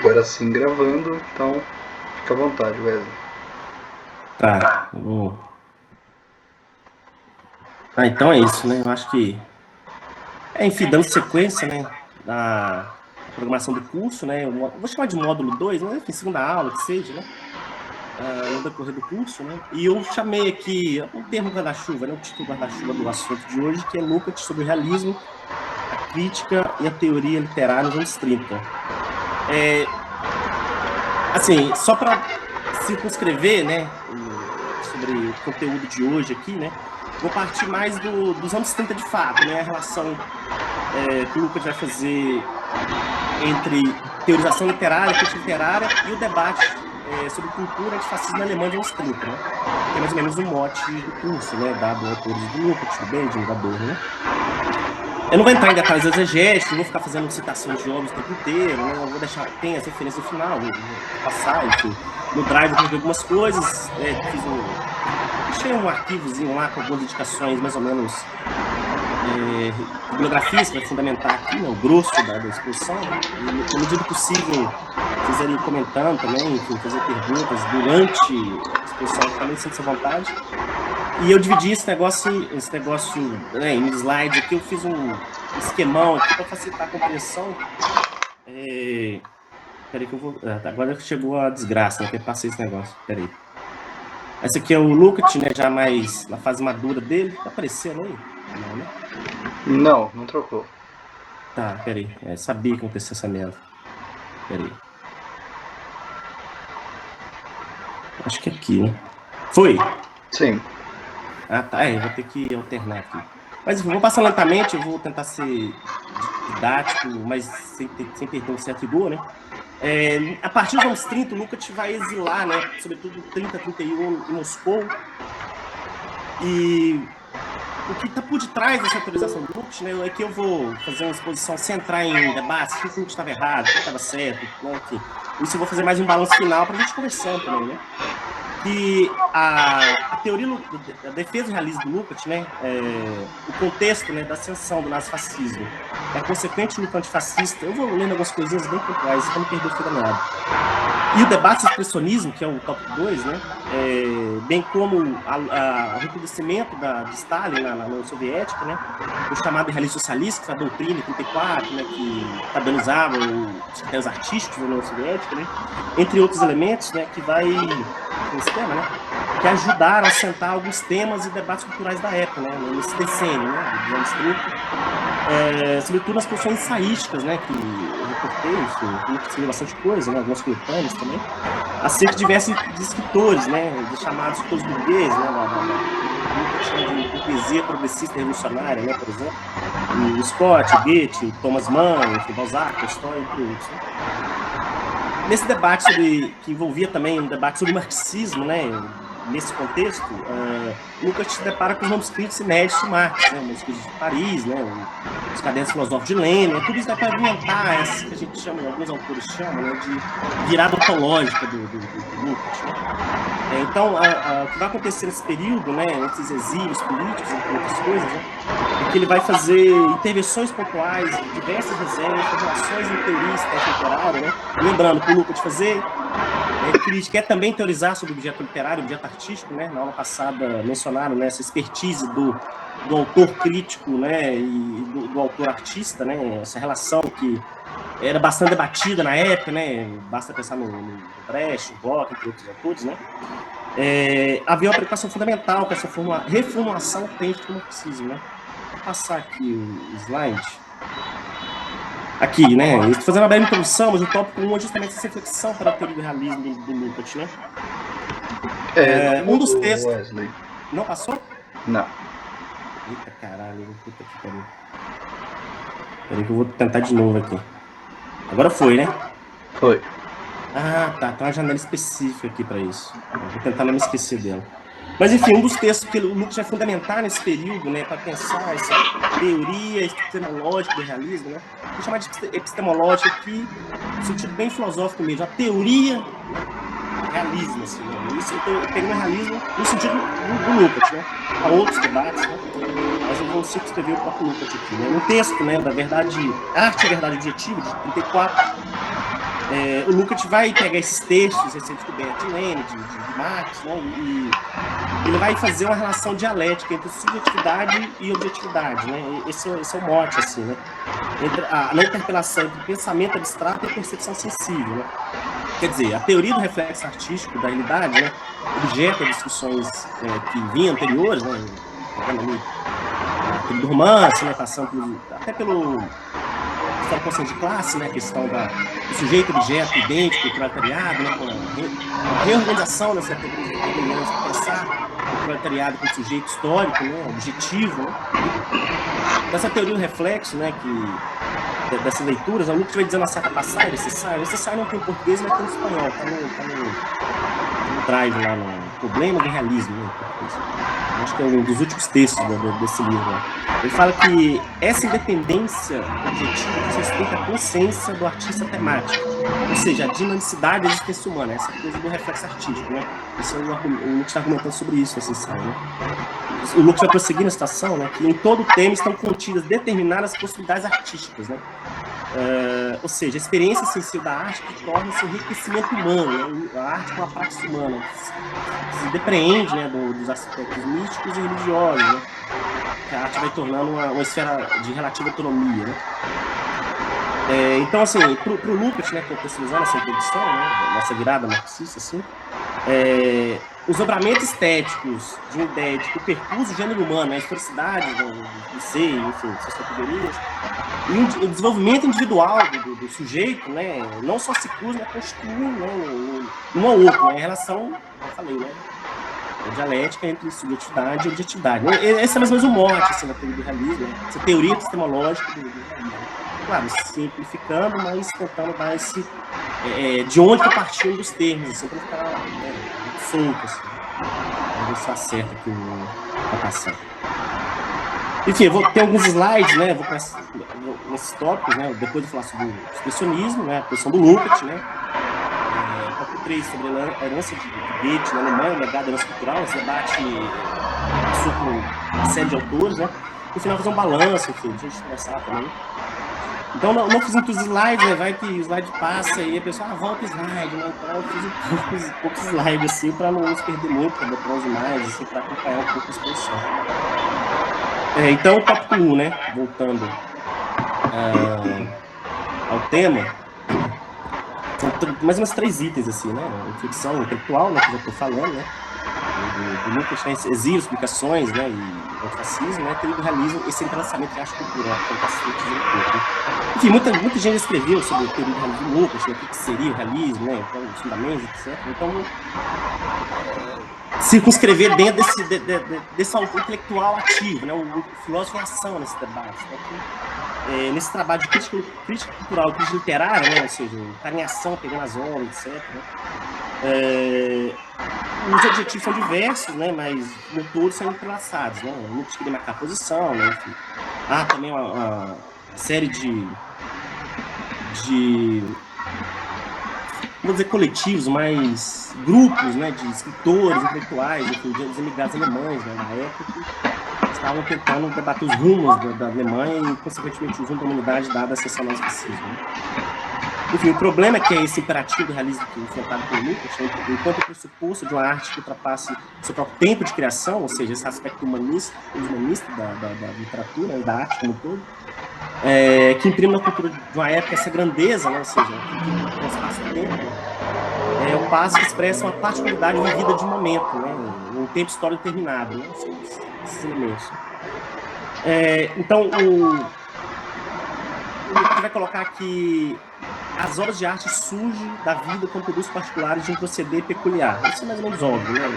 pôr assim gravando, então fica à vontade, Wesley. Tá, então é isso, né? Eu acho que... enfim, dando sequência, né, na programação do curso, né? Eu vou chamar de módulo 2, né? Enfim, segunda aula, que seja, né? No decorrer do curso, né? E eu chamei aqui o termo guarda-chuva, né? O título guarda-chuva do assunto de hoje, que é Lukács sobre o realismo, a crítica e a teoria literária nos anos 30. Assim, só para circunscrever, né, sobre o conteúdo de hoje aqui, né? Vou partir mais dos anos 30 de fato, né? A relação que o Lukács vai fazer entre teorização literária, crítica literária e o debate sobre cultura antifascismo alemã de anos 30, né? Que é mais ou menos o mote do curso, né? Dado autores do Lukács, do Benjamin, da Adorno, né? Eu não vou entrar em detalhes exegéticos, não vou ficar fazendo citações de obras o tempo inteiro, né? Eu vou deixar, tem as referências no final, vou passar, enfim. No Drive eu coloquei algumas coisas, deixei um arquivozinho lá com algumas indicações mais ou menos bibliografias para fundamentar aqui, né, o grosso da exposição, né, e na medida do possível vocês irem comentando também, enfim, fazer perguntas durante a exposição, também sinta-se à vontade. E eu dividi esse negócio né, em slides aqui, eu fiz um esquemão aqui para facilitar a compreensão. Peraí que eu vou... agora chegou a desgraça, né, que eu passei esse negócio, peraí. Esse aqui é o Lukács, né, já mais na fase madura dele, tá aparecendo aí? Não, né? Não trocou. Tá, peraí. Sabia que acontecia essa merda. Peraí. Acho que é aqui, né? Foi? Sim. Ah, tá. Eu vou ter que alternar aqui. Mas enfim, vou passar lentamente, eu vou tentar ser didático, mas sem perder um certo rigor, né? A partir dos anos 30, o Lukács vai exilar, né? Sobretudo 30, 31 em Moscou. E o que está por detrás dessa autorização do Lukács, né, é que eu vou fazer uma exposição centrar em debates, o que o Lukács estava errado, o que estava certo, né, enfim. Isso eu vou fazer mais um balanço final para a gente conversando também, né? Que a teoria da defesa do realismo do Lukács, né, o contexto, né, da ascensão do nazifascismo, da consequente luta antifascista, eu vou lendo algumas coisinhas bem pontuais, para não perder o fio da meada. E o debate do expressionismo, que é o tópico 2, né, bem como o reconhecimento de Stalin na União Soviética, né, o chamado realismo socialista, que é a doutrina 34, né, que padronizava os critérios artísticos da União Soviética, né, entre outros elementos, né, que vai nesse tema, né, que ajudaram a assentar alguns temas e debates culturais da época, né, nesse decênio, né, dos anos 30, sobretudo nas posições ensaísticas, né, que eu reportei, enfim, escrevi bastante coisa, né, algumas coletâneas também, acerca de diversos escritores, né, chamados escritores burgueses, né, Lukács chama de poesia progressista revolucionária, né, por exemplo, o Scott, o Goethe, Thomas Mann, enfim, Balzac, Tolstói, entre outros, né. Nesse debate que envolvia também um debate sobre o marxismo, né, nesse contexto, Lukács se depara com os manuscritos inéditos de Marx, né, os manuscritos de Paris, né, os cadernos filosóficos de Lenin, né, tudo isso vai pavimentar essa que a gente chama, alguns autores chamam, né, de virada ontológica do Lukács, né. Então, o que vai acontecer nesse período, né, esses exílios políticos, entre outras coisas, né, é que ele vai fazer intervenções pontuais, diversas resenhas, formulações em teoria estética literária, né, lembrando que o Lukács fazer crítica é também teorizar sobre o objeto literário, o objeto artístico, né? Na aula passada mencionaram, né, essa expertise do autor crítico, né, e do autor artista, né? Essa relação que era bastante debatida na época, né? Basta pensar no Brecht, no Bloch, entre outros autores, né? Havia uma preocupação fundamental com essa reformulação autêntica do marxismo, né? Vou passar aqui o slide. Aqui, né? Estou fazendo uma breve introdução, mas o tópico 1 é justamente essa reflexão para a teoria do realismo do Lukács, né? Um dos textos... Wesley. Não passou? Não. Eita caralho, puta que pariu. Peraí que eu vou tentar de novo aqui. Agora foi, né? Foi. Ah, tá. Tem uma janela específica aqui para isso. Eu vou tentar não me esquecer dela. Mas, enfim, um dos textos que o Lukács vai fundamentar nesse período, né, para pensar essa teoria epistemológica do realismo, né, vou chamar de epistemológica aqui, no sentido bem filosófico mesmo, a teoria, né, realismo, assim, né, isso eu tô pegando realismo no sentido do Lukács, né, há outros debates, né, mas eu vou circunscrever o próprio Lukács aqui, né, no texto, né, da verdade, arte e verdade objetiva, de 34, O Lukács vai pegar esses textos, esse descoberto de Lenin, de Marx, né, e ele vai fazer uma relação dialética entre subjetividade e objetividade, né? Esse é o mote, assim, né? Na interpelação entre pensamento abstrato e percepção sensível, né? Quer dizer, a teoria do reflexo artístico da realidade, né, objeto de discussões que vinham anteriores, né, do romance, né, passando até pelo história consciente de classe, né, a questão do sujeito-objeto idêntico, o proletariado, né, com a reorganização dessa categoria de pensar o proletariado como sujeito histórico, né, objetivo, né, dessa teoria do reflexo, né, dessas leituras, o Lukács vai dizendo uma certa passagem, esse ensaio não tem em português, mas tem em espanhol, tá no drive lá, no Problema do Realismo, né, acho que é um dos últimos textos desse livro, né. Ele fala que essa independência objetiva diz respeito à consciência do artista temático, ou seja, a dinamicidade da existência humana, essa coisa do reflexo artístico, né, o Lukács está argumentando sobre isso, esse ensaio, né. O Lukács vai prosseguir na citação, né, que em todo tema estão contidas determinadas possibilidades artísticas, né? Ou seja, a experiência sensível da arte que torna-se um enriquecimento humano, né? A arte com a prática humana, se depreende, né, dos aspectos místicos e religiosos, né? Que a arte vai tornando uma esfera de relativa autonomia, né? Então, assim, para o Lukács, né, que eu estou utilizando essa introdução, né, nessa virada marxista, assim, os dobramentos estéticos de uma ideia de que o percurso do gênero humano, a historicidade do ser, enfim, suas categorias, e o desenvolvimento individual do sujeito, né, não só se cruzam, mas constituem, né, um ao outro, né, em relação, como eu falei, né, a dialética entre subjetividade e objetividade. Esse é mais ou menos o mote, assim, da teoria do realismo, né, essa teoria epistemológica do realismo. Claro, simplificando, mas tentando dar esse... de onde eu partindo dos termos, assim, para ficar solto, assim. Vamos ver se eu acerto aqui a passar. Enfim, eu vou ter alguns slides, né? Vou nesses tópicos, né? Depois eu vou falar sobre o expressionismo, né? A posição do Lukács, né? Tópico 3, sobre a herança de Goethe na Alemanha, o legado da herança cultural. Esse debate passou por uma série de autores, né? No final, fazer um balanço, enfim, a gente conversar também. Então, não fiz muitos slides, né? Vai que o slide passa e a pessoa, volta o slide, né? Então, eu fiz poucos slides, assim, para não se perder muito, para botar umas imagens, assim, para acompanhar um pouco a exposição. Então, o tópico 1, né? Voltando ao tema, são mais umas 3 itens, assim, né? Inflexão intelectual, né? Que eu já estou falando, né? Do Lukács, né? Exílio, explicações, né? E o fascismo, né? Teoria do realismo, esse entrelaçamento de arte e cultura, né? Enfim, muita gente escreveu sobre a teoria do realismo do Lukács, né? O que seria o realismo, né? Os fundamentos, etc. Então, circunscrever dentro desse autor intelectual ativo, né? O filósofo em ação nesse debate. Então, nesse trabalho de crítica cultural, crítica literária, né? Ou seja, o cara em ação, pegando as ondas, etc. Né? Os objetivos são diversos, né? Mas nem todos são entrelaçados, né? O Lukács queria marcar a posição, né? Enfim. Há também uma série de vamos dizer, coletivos, mas grupos, né, de escritores, intelectuais, enfim, de emigrados alemães, né, na época, que estavam tentando debater os rumos da Alemanha e, consequentemente, os rumos da humanidade, dada a ascensão ao nazifascismo. Né? Enfim, o problema é que esse imperativo do realismo que é enfrentado pelo Lukács, enquanto pressuposto de uma arte que ultrapasse seu próprio tempo de criação, ou seja, esse aspecto humanista da literatura e da arte como um todo, que imprime na cultura de uma época essa grandeza, né? Ou seja, que no espaço do tempo, é um passo que expressa uma particularidade vivida de um momento, né? Um tempo histórico determinado, né? Esses elementos. Então, o Lukács vai colocar que as obras de arte surgem da vida com produtos particulares de um proceder peculiar. Isso é mais ou menos óbvio, né?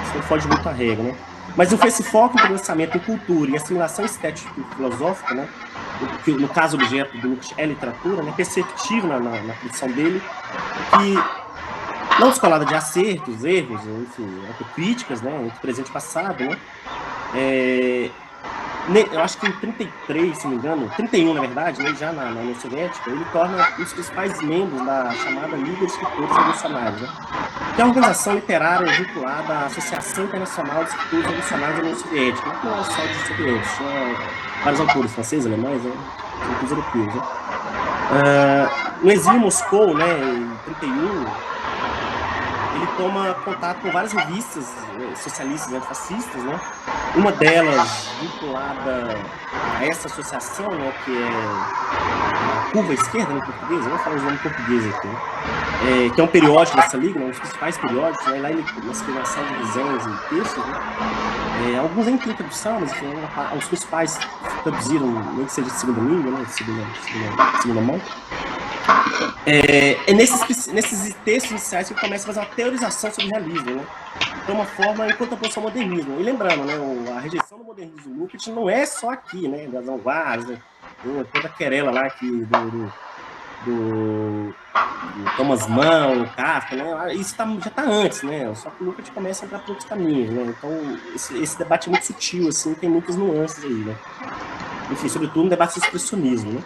Isso não foge muito à regra, né? Mas esse foco no pensamento em cultura e assimilação estética e filosófica, né? Que no caso o objeto do Lukács é literatura, né? Perceptível na produção dele, que não descolada de acertos, erros, enfim, autocríticas, né? Entre presente e passado, né? Eu acho que em 33, se não me engano, 31 na verdade, né, já na União Soviética, ele torna um dos principais membros da chamada Liga de Escritores Revolucionários, né, que é uma organização literária vinculada à Associação Internacional de Escritores Revolucionários da União Soviética, né, não é só de soviéticos, tinha vários autores franceses, alemães, né, autores europeus. Né. No exílio em Moscou, né, em 31, ele toma contato com várias revistas socialistas e antifascistas, né? Uma delas vinculada a essa associação, né, que é a Curva Esquerda, no português, eu vou falar os nomes em português aqui, né? Que é um periódico dessa liga, né, um dos principais periódicos, né? Lá ele escreve uma série de resenhas e textos, né? Alguns nem tem tradução, mas enfim, os principais traduziram, nem que seja de segunda língua, né, de segunda mão. Nesses textos iniciais que começa a fazer uma teorização sobre o realismo, né? De uma forma em contraposição ao modernismo. E lembrando, né, a rejeição do modernismo do Lukács não é só aqui, né, das vanguardas, né, toda a querela lá aqui do Thomas Mann, Kafka, né, isso já está antes, né, só que o Lukács começa a entrar por outros caminhos, né, então esse debate é muito sutil, assim, tem muitas nuances aí, né, enfim, sobretudo no debate do expressionismo, né.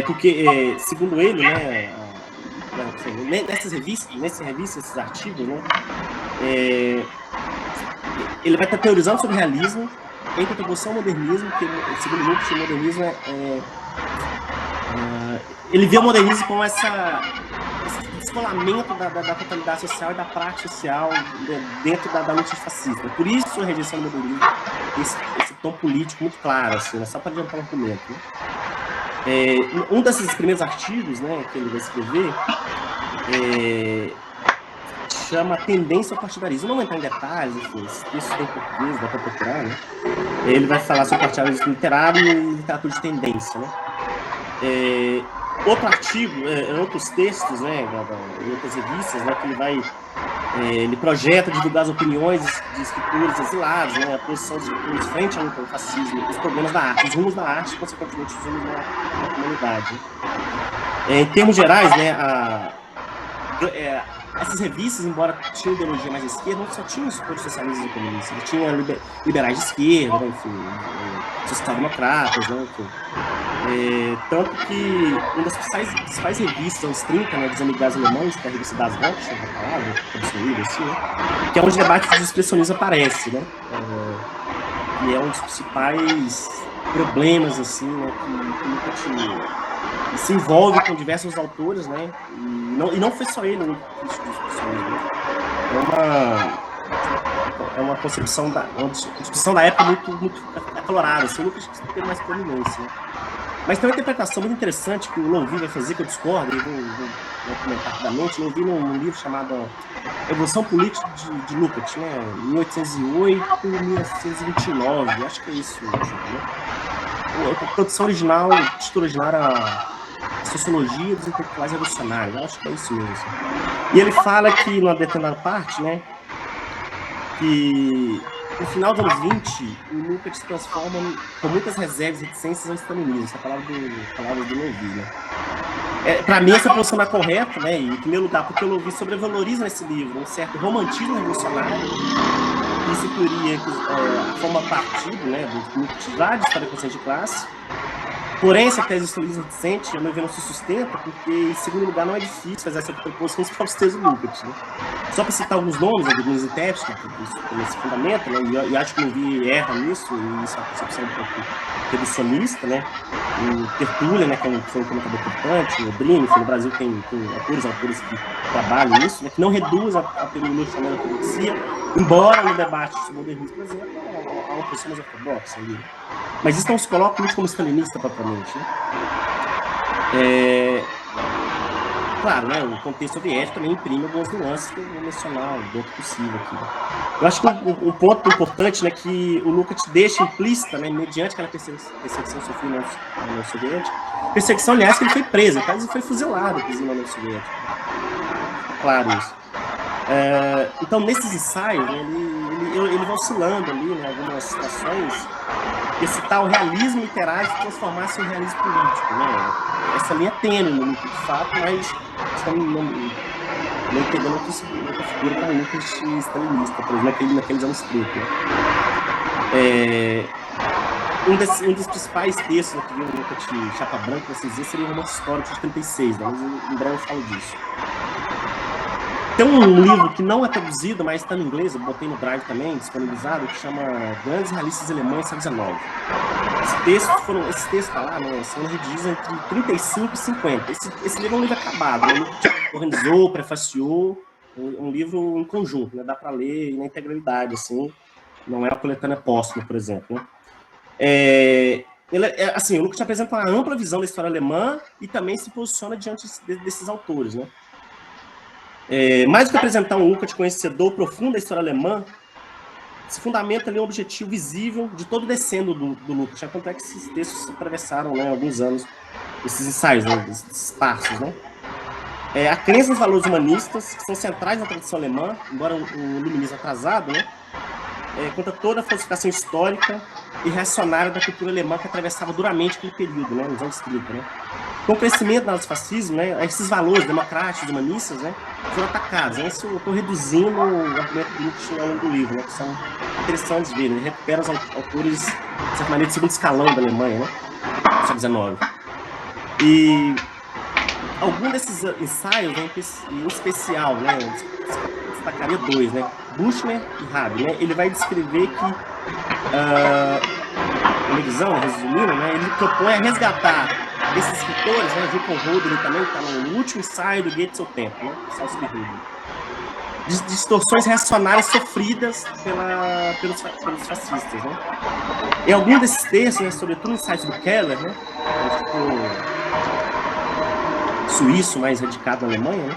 Porque, segundo ele, né, nessas revistas, esses artigos, né, ele vai estar teorizando sobre o realismo em contraposição ao modernismo, que, segundo o Lukács, o modernismo ele vê o modernismo como esse descolamento da totalidade social e da prática social dentro da luta fascista. Por isso a rejeição do modernismo, esse tom político muito claro, assim, né, só para adiantar um argumento, né. Um desses primeiros artigos, né, que ele vai escrever chama Tendência ao Partidarismo. Não vou entrar em detalhes, enfim, isso tem em português, dá para procurar, né? Ele vai falar sobre partidarismo literário e literatura de tendência, né? Outro artigo, outros textos, né, em outras revistas, né, que ele projeta divulgar as opiniões de escritores exilados, né, a posição dos escritores frente ao fascismo, os problemas da arte, os rumos da arte, e, consequentemente, os rumos da comunidade. Em termos gerais, né, essas revistas, embora tinham ideologia mais à esquerda, não só tinham supor socialistas e comunistas, ele tinha liberais de esquerda, né, enfim, social-democratas, né, enfim. Tanto que uma das principais revistas, anos 30, né, dos emigrados alemães, que é a revista Das Volks, né, a palavra, assim, né, que é onde o debate dos expressionistas aparece, né, e é um dos principais problemas, assim, né, que nunca tinha. E se envolve com diversos autores, né, e não foi só ele o crítico do expressionismo, né. É uma concepção, uma discussão da época muito acalorada, assim, nunca teve mais prominência, né. Mas tem uma interpretação muito interessante que o Louvi vai fazer, que eu discordo, e vou comentar rapidamente. Louvi num livro chamado Evolução Política de Lukács, né, 1808 1929, acho que é isso, né? A produção original, o título original era Sociologia dos Intelectuais Revolucionários, acho que é isso mesmo. E ele fala que, numa determinada parte, né, que no final dos anos 20, o Lukács se transforma com muitas reservas e reticências ao stalinismo, essa palavra do Louvi, né. Para mim, essa posição é correta, né, e, em primeiro lugar, porque o Louvi sobrevaloriza nesse livro um certo romantismo revolucionário, que isso incluiria a forma partido, né, do Lukács lá de história consciente de classe. Porém, essa tese do stalinismo reticente, a meu ver, não se sustenta, porque, em segundo lugar, não é difícil fazer essa proposição dos próprios textos do Lukács, né. Só para citar alguns nomes, alguns intérpretes, nesse fundamento, né, e acho que o Louvi erra nisso, e isso é uma concepção um pouco reducionista, né. O Tertúlia, né, que foi um comentador importante, o Brini, enfim, no Brasil tem autores que trabalham nisso, né, que não reduz a terminologia chamada ortodoxia, embora no debate sobre o modernismo, por exemplo, há uma posição mais ortodoxa ali. Mas isso não se coloca muito como stalinista, propriamente, né. Claro, né, o contexto soviético também imprime algumas nuances que eu vou mencionar dentro do possível aqui, né. Eu acho que um ponto importante, né, que o Lukács deixa implícita, né, mediante aquela perseguição sofrida na União Soviética, perseguição, aliás, que ele foi preso, quase foi fuzilado, inclusive, na União Soviética. Claro isso. Então, nesses ensaios, né, ele vai oscilando ali, né, algumas situações, e citar o realismo literário se transformasse em um realismo político, né. Essa linha é tênue no Lukács, de fato, mas estamos não entendendo outra figura como o Lukács stalinista, por exemplo, naqueles anos 30, né. Um dos principais textos que viu o Lukács chapa branca, para vocês dizer, seria o Romance Histórico de 36, né, mas em breve eu falo disso. Tem um livro que não é traduzido, mas está em inglês, eu botei no Drive também, disponibilizado, que chama Grandes Realistas Alemães, século XIX. Esses textos lá, né, são redigidos entre 35 e 50. Esse livro é um livro acabado, né? Um livro que organizou, prefaciou, um livro em conjunto, né? Dá para ler na integralidade, assim. Não é a coletânea póstuma, por exemplo, né? Assim, o Lukács apresenta uma ampla visão da história alemã e também se posiciona diante desses autores, né? Mais do que apresentar um Lukács conhecedor profundo da história alemã, se fundamenta ali um objetivo visível de todo o descendo do Lukács. Tanto é que esses textos atravessaram, né, alguns anos, esses ensaios, né, esses passos, né? A crença nos valores humanistas, que são centrais na tradição alemã, embora um iluminismo atrasado, né? Contra toda a falsificação histórica e reacionária da cultura alemã que atravessava duramente aquele período, né, nos anos 30, né? Com o crescimento do nazifascismo, né, esses valores democráticos, humanistas, né, foram atacados. Né? Isso eu estou reduzindo o argumento do Lukács ao longo do livro, né, que são interessantes ver. Ele recupera os autores, de certa maneira, de segundo escalão da Alemanha, né, do século XIX. E algum desses ensaios, né, em especial, né, eu destacaria dois, né, Büchner e Rabe, né, ele vai descrever que a minha visão, resumindo, né, ele propõe a resgatar esses escritores, né, Jules von Rodin também está no último ensaio do Goethe Seu Tempo, né, distorções reacionárias sofridas pelos fascistas, né. Em algum desses textos, né, sobretudo no ensaio do Keller, né, suíço mais radicado na Alemanha, né,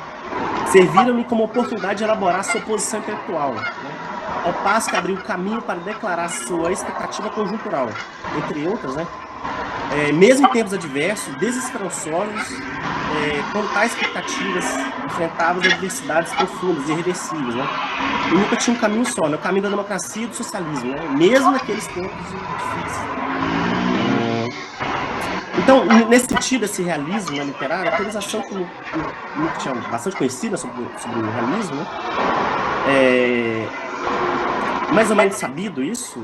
serviram-me como oportunidade de elaborar sua posição intelectual, né, ao passo que abriu o caminho para declarar sua expectativa conjuntural, entre outras, né, mesmo em tempos adversos, desesperançosos, quando tais expectativas enfrentavam adversidades profundas e irreversíveis, né, e nunca tinha um caminho só, né, o caminho da democracia e do socialismo, né, mesmo naqueles tempos difíceis. Então, nesse sentido, esse realismo, né, literário, a teorização que tinha bastante conhecida sobre o realismo, né, mais ou menos sabido isso,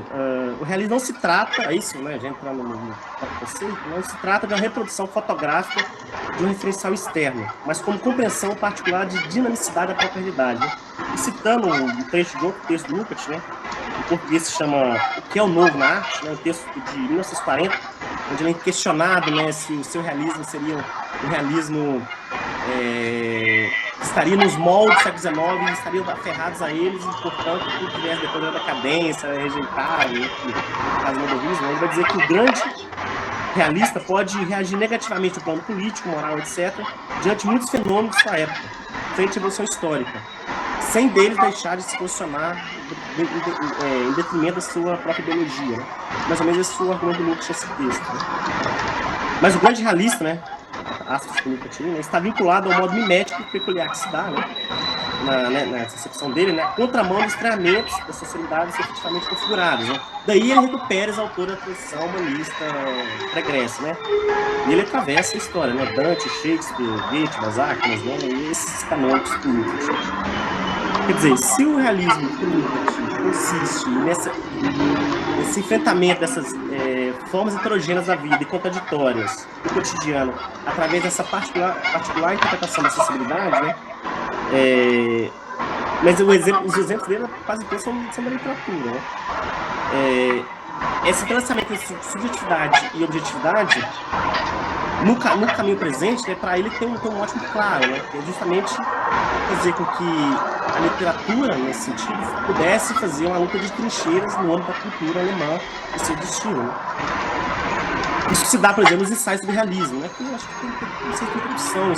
o realismo não se trata, isso, né, já entrando no conceito, não se trata de uma reprodução fotográfica de um referencial externo, mas como compreensão particular de dinamicidade da própria realidade. Né? E citando um trecho de outro texto do Lukács, né, em português se chama O que é o Novo na Arte, né, um texto de 1940, onde ele é questionado, né, se o seu realismo seria um realismo que estaria nos moldes do século XIX e estariam aferrados a eles, e, portanto, tudo que viesse depois da decadência, rejeitado, enfim, caso modernismo, ele vai dizer que o grande realista pode reagir negativamente ao plano político, moral, etc., diante de muitos fenômenos da sua época, frente à evolução histórica, sem deles deixar de se posicionar em detrimento da sua própria ideologia. Né? Mais ou menos esse foi o argumento do Lukács nesse texto. Né? Mas o grande realista, né, aspas que o Lukács tinha, né, está vinculado ao modo mimético peculiar que se dá, né, nessa concepção dele, né, contramão dos treinamentos das sociedades efetivamente configuradas. Né? Daí ele recupera os autores da tradição humanista pregressa, né? E ele atravessa a história, né? Dante, Shakespeare, Goethe, Balzac, né, e esses canônicos do Lukács. Quer dizer, se o realismo do Lukács consiste nesse enfrentamento dessas formas heterogêneas da vida e contraditórias do cotidiano, através dessa particular interpretação da sensibilidade, né? Mas os exemplos dele quase todos são da literatura. Né? Esse traçamento de subjetividade e objetividade no caminho presente, né, para ele tem um ótimo claro, né, que é justamente fazer com que a literatura, nesse sentido, pudesse fazer uma luta de trincheiras no âmbito da cultura alemã e seu destino. Né? Isso se dá, por exemplo, nos ensaios do realismo, né, que eu acho que tem uma certa introdução,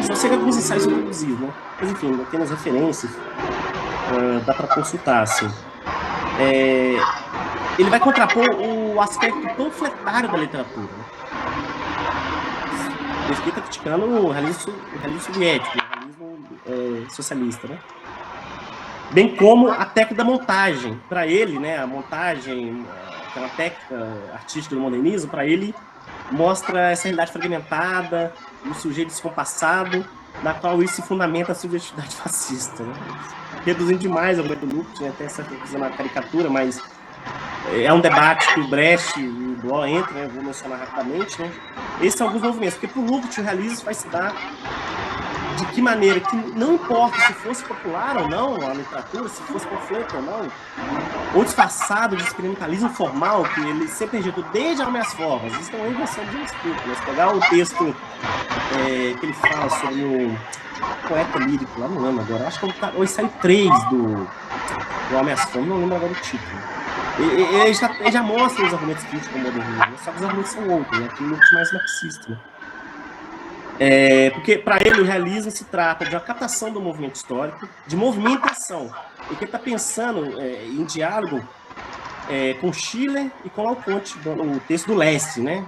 só sei que alguns ensaios introduzidos, né, mas enfim, apenas referências, dá para consultar, assim. Ele vai contrapor o aspecto panfletário da literatura, né? Ele fica criticando o realismo soviético, o realismo socialista, né? Bem como a técnica da montagem. Para ele, né, a montagem, aquela técnica artística do modernismo, para ele mostra essa realidade fragmentada, um sujeito descompassado, na qual isso se fundamenta a subjetividade fascista. Né? Reduzindo demais o argumento do Lukács, até essa caricatura, mas é um debate que o Brecht e o Bloch entram, né? Vou mencionar rapidamente. Né? Esses são alguns movimentos, porque para o Lukács o realismo vai se dar de que maneira que não importa se fosse popular ou não a literatura, se fosse panfleto ou não, ou disfarçado de experimentalismo formal, que ele sempre rejeitou desde Hameas Formas. Isso não é invenção de James Clear, mas pegar o texto que ele fala sobre o poeta lírico, lá não lembro agora, acho que é o ensaio 3 do Hameas Formas, não lembro agora o título. Ele já mostra os argumentos críticos ao modernismo, só que os argumentos são outros, né? Aquilo é mais marxista, né? Porque, para ele, o realismo se trata de uma captação do movimento histórico, de movimentação. E que ele está pensando em diálogo com Schiller e com Laocoonte, o texto do Leste, né?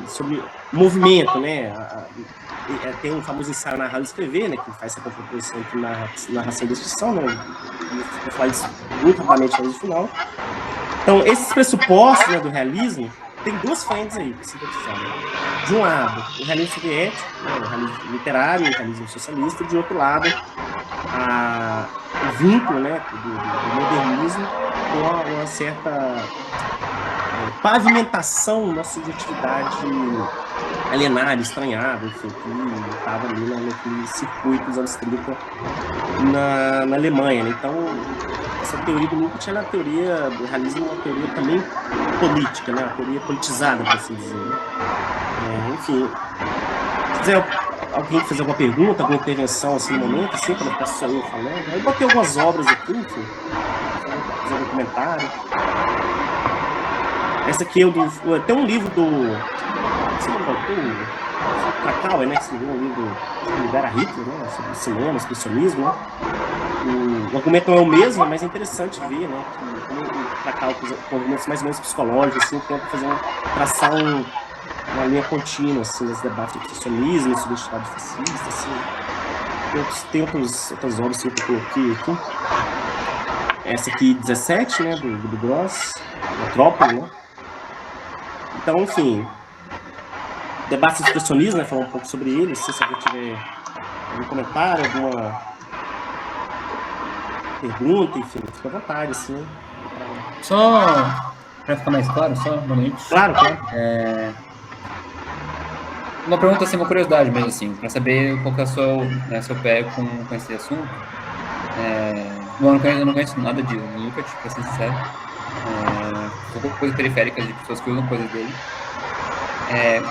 Sobre movimento, né? Tem um famoso ensaio Narrar e Escrever, né? Que faz essa contraposição entre narração e descrição, né? Eu vou falar isso muito rapidamente no final. Então, esses pressupostos, né, do realismo tem duas frentes aí para sintetizar. Né? De um lado, o realismo soviético, né, o realismo literário, o realismo socialista, de outro lado, o vínculo, né, do modernismo com uma certa pavimentação da subjetividade alienada, estranhada, enfim, que estava ali naquele circuito dos anos 30 na Alemanha. Né? Então, essa teoria do Lukács é a teoria do realismo, uma teoria também política, né? Uma teoria politizada, por assim dizer. Né? Enfim, se quiser alguém fazer alguma pergunta, alguma intervenção assim, no momento, assim, para ficar só eu falando, eu botei algumas obras aqui, enfim, fazer algum comentário. Essa aqui tem um livro do. Você não botou? Krakauer, né? Que escreveu um livro de Libera Hitler, né? Sobre cinema, expressionismo, né? O argumento não é o mesmo, mas é interessante ver, né? Que como o Krakauer, com argumentos mais ou menos psicológicos, assim, tenta traçar uma linha contínua, assim, nesse debate sobre expressionismo, sobre identidade fascista, assim. Tem outras obras que eu coloquei aqui. Essa aqui, 17, né? Do Gross, Metrópole, né? Então, enfim, debate de expressionismo, né? Falar um pouco sobre ele, se alguém tiver algum comentário, alguma pergunta, enfim, fica à vontade, assim. Só para ficar mais claro, só um momento. Claro. Uma pergunta, assim, uma curiosidade mesmo, assim, para saber qual que é o seu pé com esse assunto. Bom, eu não conheço nada de Lukács, para ser sincero. Coisas periféricas de pessoas que usam coisas dele.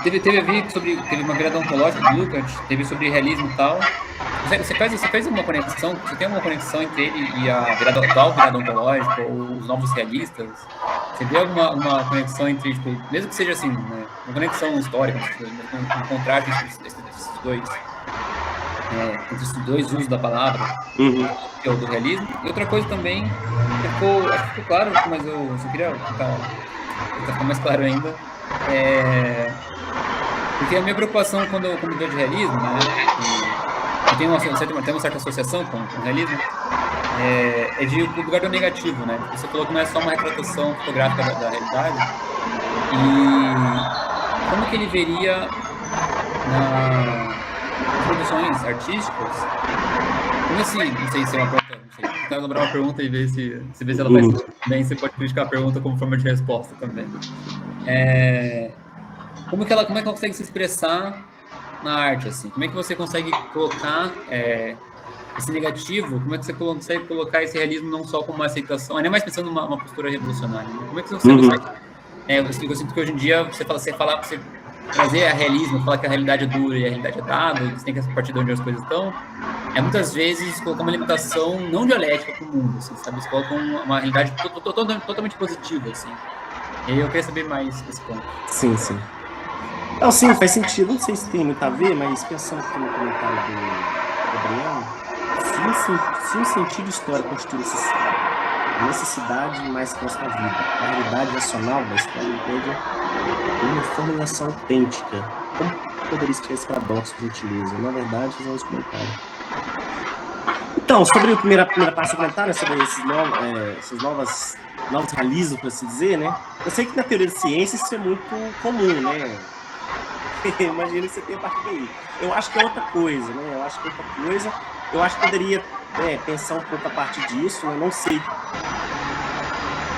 Teve uma virada ontológica do Lukács, teve sobre realismo e tal. Você faz uma conexão? Você tem uma conexão entre ele e a virada ontológica ou os novos realistas? Você vê alguma conexão entre, tipo, mesmo que seja assim, né, uma conexão histórica, um contraste entre esses dois usos da palavra, que é o do realismo? E outra coisa também, acho que ficou claro, mas eu só queria ficar mais claro ainda, porque a minha preocupação quando eu vejo realismo, né, eu tenho uma certa associação com o realismo, é de lugar do negativo, né? Você falou que não é só uma retratação fotográfica da realidade, e como que ele veria nas produções artísticas? Como assim? Não sei se é uma pergunta, não sei. Vou elaborar uma pergunta e ver se ela faz sentido bem, você pode criticar a pergunta como forma de resposta também. Como é que ela consegue se expressar na arte, assim? Como é que você consegue colocar esse negativo? Como é que você consegue colocar esse realismo não só como uma aceitação, nem mais pensando numa postura revolucionária, né? Como é que você consegue... eu sinto que hoje em dia você trazer a realismo, falar que a realidade é dura e a realidade é dada, e você tem que partir de onde as coisas estão, muitas vezes colocar uma limitação não dialética para o mundo, assim, sabe? Você coloca uma realidade totalmente positiva, assim. E aí eu queria saber mais desse ponto. Sim. Não, sim, faz sentido. Não sei se tem muito a ver, mas pensando aqui no comentário do Gabriel, se um sentido histórico constitui a necessidade mais próxima da vida, a realidade racional da história impede uma formulação autêntica. Como poderia escrever esse paradoxo de gentileza? Na verdade, fizemos comentário. Então, sobre a primeira parte do comentário, sobre esses novos realismos, por assim dizer, né? Eu sei que na teoria da ciência isso é muito comum, né? Imagina que você tem a partir daí. Eu acho que é outra coisa, né? Eu acho que poderia pensar um pouco a partir disso, né? Não sei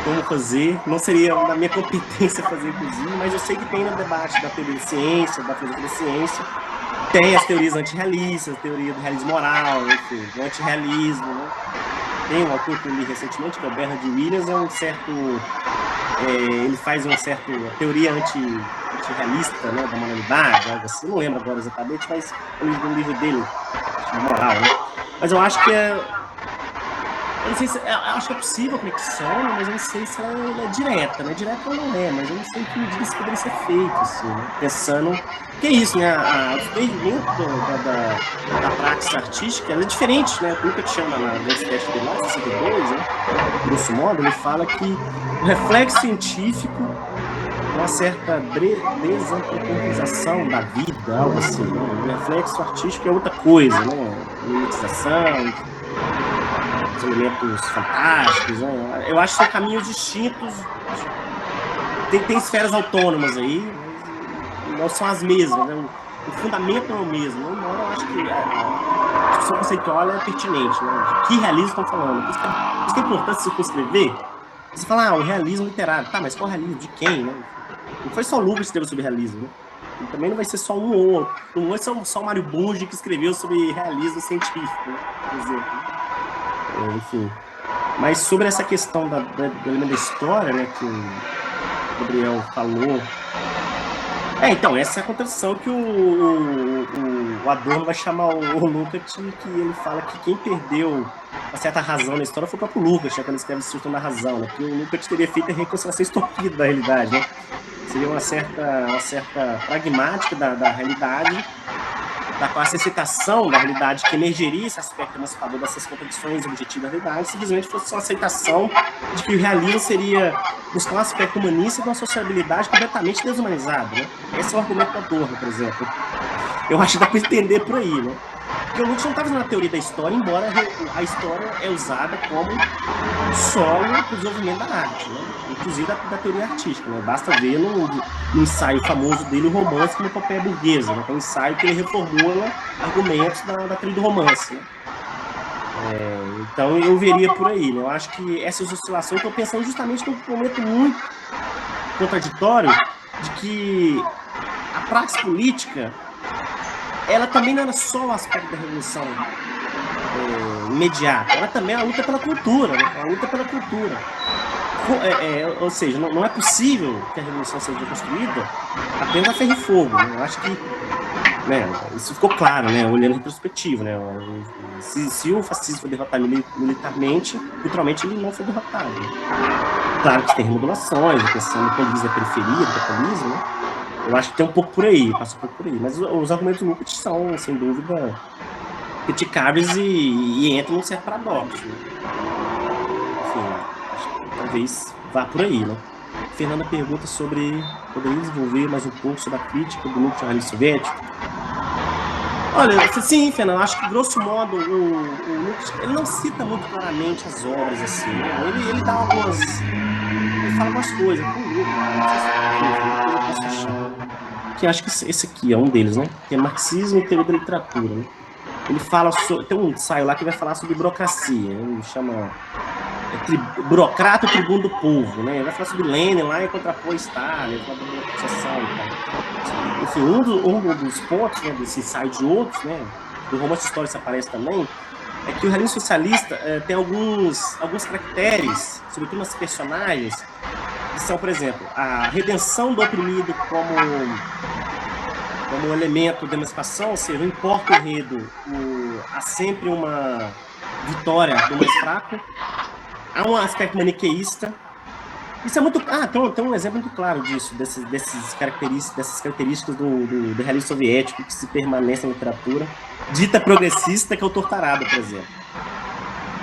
como fazer, não seria da minha competência fazer, inclusive, mas eu sei que tem no debate da teoria da ciência, da filosofia da ciência, tem as teorias antirrealistas, a teoria do realismo moral, enfim, do antirrealismo, né? Tem um autor que eu li recentemente, que é o Bernard Williams, ele faz uma certa teoria antirrealista, né, da moralidade, algo assim, não lembro agora exatamente, mas no livro dele, moral, né? Mas eu acho que eu não sei se, eu acho que é possível a conexão, mas eu não sei se ela é direta, né? Direta ou não é, mas eu não sei que medida isso poderia ser feito, assim, né? Pensando que é isso, né? O surgimento da prática artística, ela é diferente, né? O Lukács chama na Densidade dele lá, 62, né? Grosso modo, ele fala que o reflexo científico é uma certa desantropomorfização da vida, algo assim, né? O reflexo artístico é outra coisa, né? Mimetização, os elementos fantásticos, né? Eu acho que são caminhos distintos. Tem esferas autônomas aí, mas não são as mesmas, né? O fundamento não é o mesmo. Embora eu acho que a discussão conceitual é pertinente, né? De que realismo estão falando? Por isso que é importante se escrever. Você fala, o realismo literário. Tá, mas qual realismo? De quem, né? Não foi só o Lucas que escreveu sobre realismo, né? E também não vai ser só um ou outro. Não vai ser só o Mário Bunge que escreveu sobre realismo científico, né? Por exemplo. Enfim. Mas sobre essa questão do elemento da história, né, que o Gabriel falou. Então, essa é a contradição que o Adorno vai chamar o Lukács, que ele fala que quem perdeu uma certa razão na história foi o próprio Lukács, né, quando ele escreve Discussão da Razão, né, que o Lukács teria feito a reconciliação estúpida da realidade, né? Seria uma certa pragmática da realidade, da qual essa aceitação da realidade que emergeria esse aspecto emancipador dessas contradições objetivas da realidade, simplesmente fosse uma aceitação de que o realismo seria buscar um aspecto humanista de uma sociabilidade completamente desumanizada, né? Esse é o argumento do Adorno, por exemplo. Eu acho que dá para entender por aí, né? Porque o Lukács não está fazendo a teoria da história, embora a história é usada como solo para o desenvolvimento da arte, né? Inclusive da teoria artística, né? Basta ver no ensaio famoso dele, o Romance como Epopeia Burguesa, né? Que é um ensaio que ele reformula argumentos da trilha do romance, né? Então eu veria por aí, né? Eu acho que essas oscilações estão pensando justamente num momento muito contraditório de que a prática política ela também não era só o aspecto da revolução imediata, ela também é a luta pela cultura, né? A luta pela cultura. Ou seja, não é possível que a revolução seja construída apenas a ferro e fogo, né? Eu acho que, né, isso ficou claro, né, olhando em retrospectivo, né? Se o fascismo foi derrotado militarmente, culturalmente ele não foi derrotado. Claro que tem remodulações, a questão do ponto de vista da periferia, do capitalismo, né? Eu acho que tem um pouco por aí, passa um pouco por aí. Mas os argumentos do Lukács são, sem dúvida, criticáveis e entram num certo paradoxo, né? Enfim, acho que talvez vá por aí, né? Fernanda pergunta sobre... Poderia desenvolver mais um pouco sobre a crítica do núcleo realismo soviético? Olha, sim, Fernanda, acho que, grosso modo, o Lukács, ele não cita muito claramente as obras, assim, né? Ele dá algumas... Ele fala algumas coisas, que acho que esse aqui é um deles, né? Que é Marxismo e Teoria da Literatura, né? Ele fala sobre... Tem um ensaio lá que vai falar sobre burocracia, ele chama... burocrata, o tribuno do povo, né? Ele vai falar sobre Lenin lá e contrapor Stalin, vai falar da burocratização e tal. Enfim, um dos pontos, né, desse ensaio de outros, né? Do Romance Histórico isso aparece também, é que o realismo socialista tem alguns caracteres, sobretudo nas personagens, que são, por exemplo, a redenção do oprimido como elemento de emancipação, ou seja, não importa o enredo, há sempre uma vitória do mais fraco. Há um aspecto maniqueísta. Isso é muito... tem um exemplo muito claro disso, dessas características do realismo soviético que se permanece na literatura, dita progressista, que é o Tortarado, por exemplo.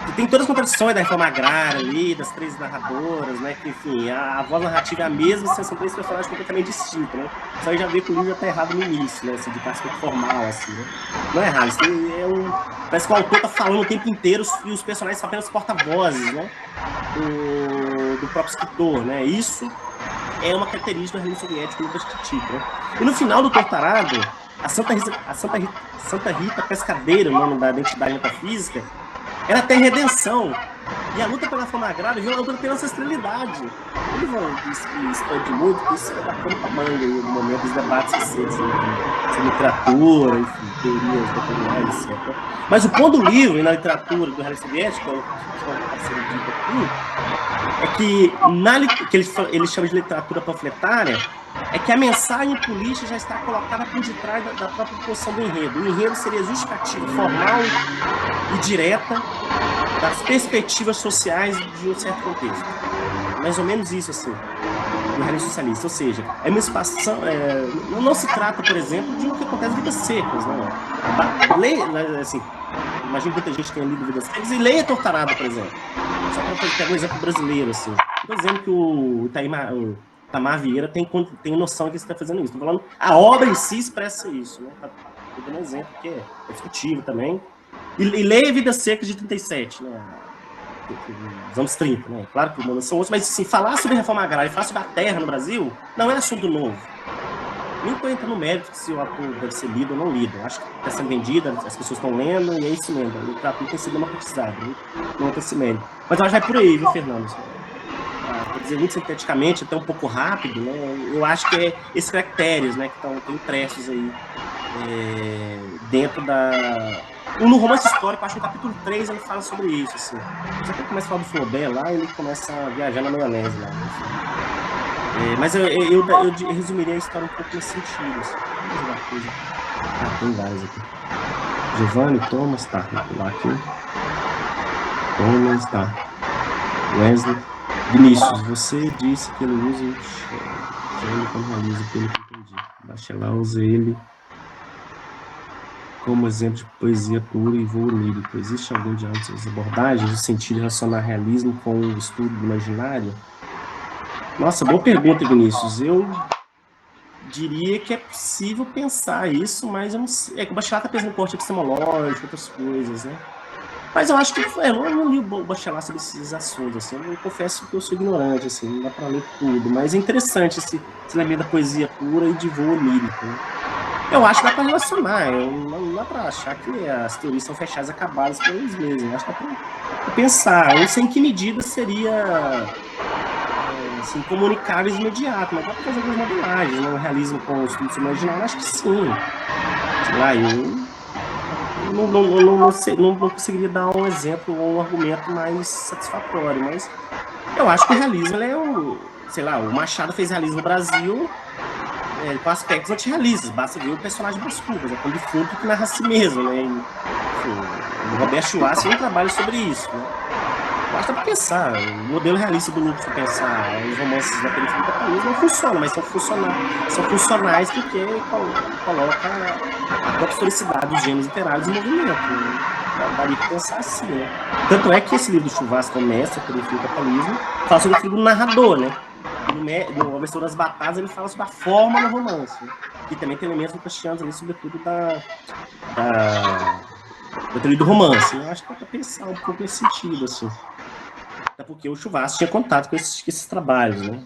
E tem todas as contradições da reforma agrária ali, das três narradoras, né? Que, enfim, a voz narrativa é a mesma, são três personagens completamente distintos, né? Só aí já vê que o livro já tá errado no início, né? Assim, de aspecto formal, assim, né? Não é errado, isso parece que o autor tá falando o tempo inteiro e os personagens são apenas porta-vozes, né? Do próprio escritor, né? Isso é uma característica do realismo soviético nunca critica, né? E no final do Tortarado, a Santa Rita Pescadeira, o nome da identidade metafísica, ela tem redenção. E a luta pela reforma agrária virou uma luta pela ancestralidade. Eles vão expandir muito, porque isso vai dar pano pra manga no momento dos debates recentes, sobre literatura, enfim, teorias doutrinárias, etc. Mas o ponto do livro e na literatura do realismo soviético, que está sendo dito aqui, é que ele chama de literatura panfletária, é que a mensagem política já está colocada por detrás da própria posição do enredo. O enredo seria justificativa formal e direta das perspectivas sociais de um certo contexto. Mais ou menos isso, assim, do realismo socialista. Ou seja, a emancipação não se trata, por exemplo, de o que acontece em Vidas Secas. Assim, imagino que muita gente tenha lido Vidas Secas e leia Torturado, por exemplo. Só para pegar um exemplo brasileiro, assim. Estou dizendo que o Itamar Vieira tem noção de que você está fazendo isso. Estou falando, a obra em si expressa isso. Né? Estou dando um exemplo que é discutível também. E leia Vidas Secas de 37, né? Dos anos 30, né? Claro que não são outros, mas assim, falar sobre reforma agrária e falar sobre a terra no Brasil não é assunto novo. Nem estou entrando no mérito se o autor deve ser lido ou não lido. Acho que está sendo vendida, as pessoas estão lendo e é isso mesmo. O literatura tem sido democratizado, não tem esse mérito. Mas eu acho que vai por aí, viu, Fernando? Para dizer muito sinteticamente, até um pouco rápido, né? Eu acho que é esses caracteres, né, que estão impressos aí dentro da... No romance histórico, acho que no capítulo 3 ele fala sobre isso, assim. Só que ele começa a falar do Flaubert lá, ele começa a viajar na maionese lá. Assim. Mas eu resumiria a história um pouco nesse sentido, assim. Mais uma coisa. Tem vários aqui. Giovanni, Thomas, tá. Vou pular aqui. Thomas, tá. Wesley. Vinícius, você disse que ele usa o Shelley como realiza, pelo que entendi. Bachelard usa ele como exemplo de poesia pura e voo onírico. Existe algum de outras abordagens no sentido de relacionar realismo com o estudo do imaginário? Nossa, boa pergunta, Vinícius. Eu diria que é possível pensar isso, mas eu não sei. O Bachelard está pensando em corte epistemológico, outras coisas, né? Mas eu acho que eu não li o Bachelard sobre esses assuntos, assim. Eu confesso que eu sou ignorante, assim, não dá para ler tudo. Mas é interessante esse elemento da poesia pura e de voo onírico, né? Eu acho que dá para relacionar, não dá para achar que as teorias são fechadas e acabadas por eles mesmos. Eu acho que dá para pensar. Eu não sei em que medida seria assim, comunicáveis imediato, mas dá para fazer algumas modelagens, né? O realismo com o estudo imaginário, eu acho que sim. Sei lá, eu não conseguiria dar um exemplo ou um argumento mais satisfatório, mas eu acho que o realismo ele sei lá, o Machado fez realismo no Brasil com aspectos antirrealistas, basta ver o personagem Brás Cubas, é quando defunto que narra a si mesmo, né? O Roberto Schwartz tem um trabalho sobre isso, né? Basta para pensar, o modelo realista do Lucas, para pensar, os romances da periferia do capitalismo não funcionam, mas são funcionais porque coloca a própria historicidade dos gêneros literários em movimento, né? Daria para pensar assim, né? Tanto é que esse livro do Schwartz, começa a periferia do capitalismo, fala sobre o filho do narrador, né? No Aventura das Batatas, ele fala sobre a forma no romance. Né? E também tem elementos cristianos ali, sobretudo da teoria do romance. Eu acho que dá para pensar um pouco nesse sentido, assim. Até porque o Schwartz tinha contato com esses trabalhos, né?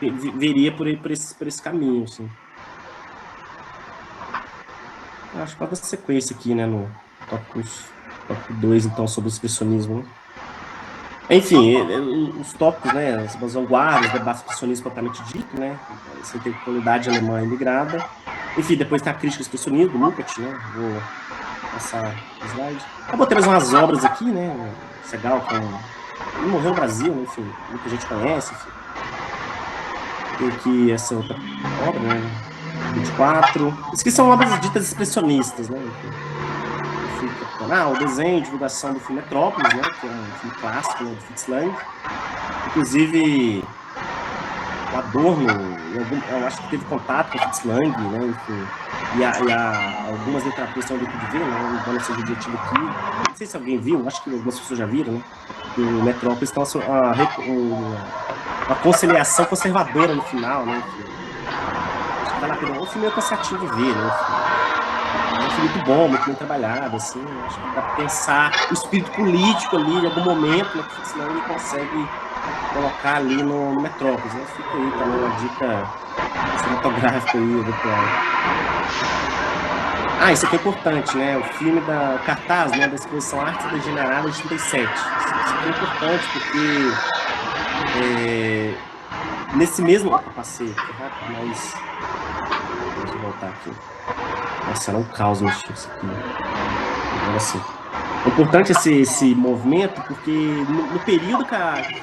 Veria por esse caminho, assim. Eu acho que pode dar sequência aqui, né? No tópico 2, então, sobre o expressionismo, né? Enfim, os tópicos, né, as vanguardas, o debate expressionista propriamente dito, né, essa intelectualidade alemã imigrada. Enfim, depois tem a crítica ao expressionismo, do Lukács, né, vou passar o slide. Eu botei mais umas obras aqui, né, Segal, ele morreu no Brasil, né, enfim, muita gente conhece, enfim. Tem aqui essa outra obra, né, 24. Isso aqui são obras ditas expressionistas, né, enfim. O desenho, divulgação do filme Metrópolis, né, que é um filme clássico, né, de Fritz Lang. Inclusive, o Adorno, eu acho que teve contato com o Fritz Lang, né, enfim, e algumas literaturas são do que de ver, né, embora seja objetivo aqui. Não sei se alguém viu, acho que algumas pessoas já viram, né, que o Metrópolis tem uma conciliação conservadora no final, né, enfim. Acho que vale a pena, o filme é cansativo de ver, né, enfim. É um filme muito bom, muito bem trabalhado, assim, acho que dá para pensar o espírito político ali, em algum momento, né, que senão ele consegue colocar ali no Metrópolis, né? Fica aí também uma dica cinematográfica aí, virtual. Isso aqui é importante, né? O filme o cartaz, né, da exposição Arte Degenerada de 37. Isso aqui é importante porque nesse mesmo... Opa, passei aqui rápido, mas... Deixa eu voltar aqui. Nossa, era um caos mexer isso aqui. Agora sim. É importante esse movimento porque no período que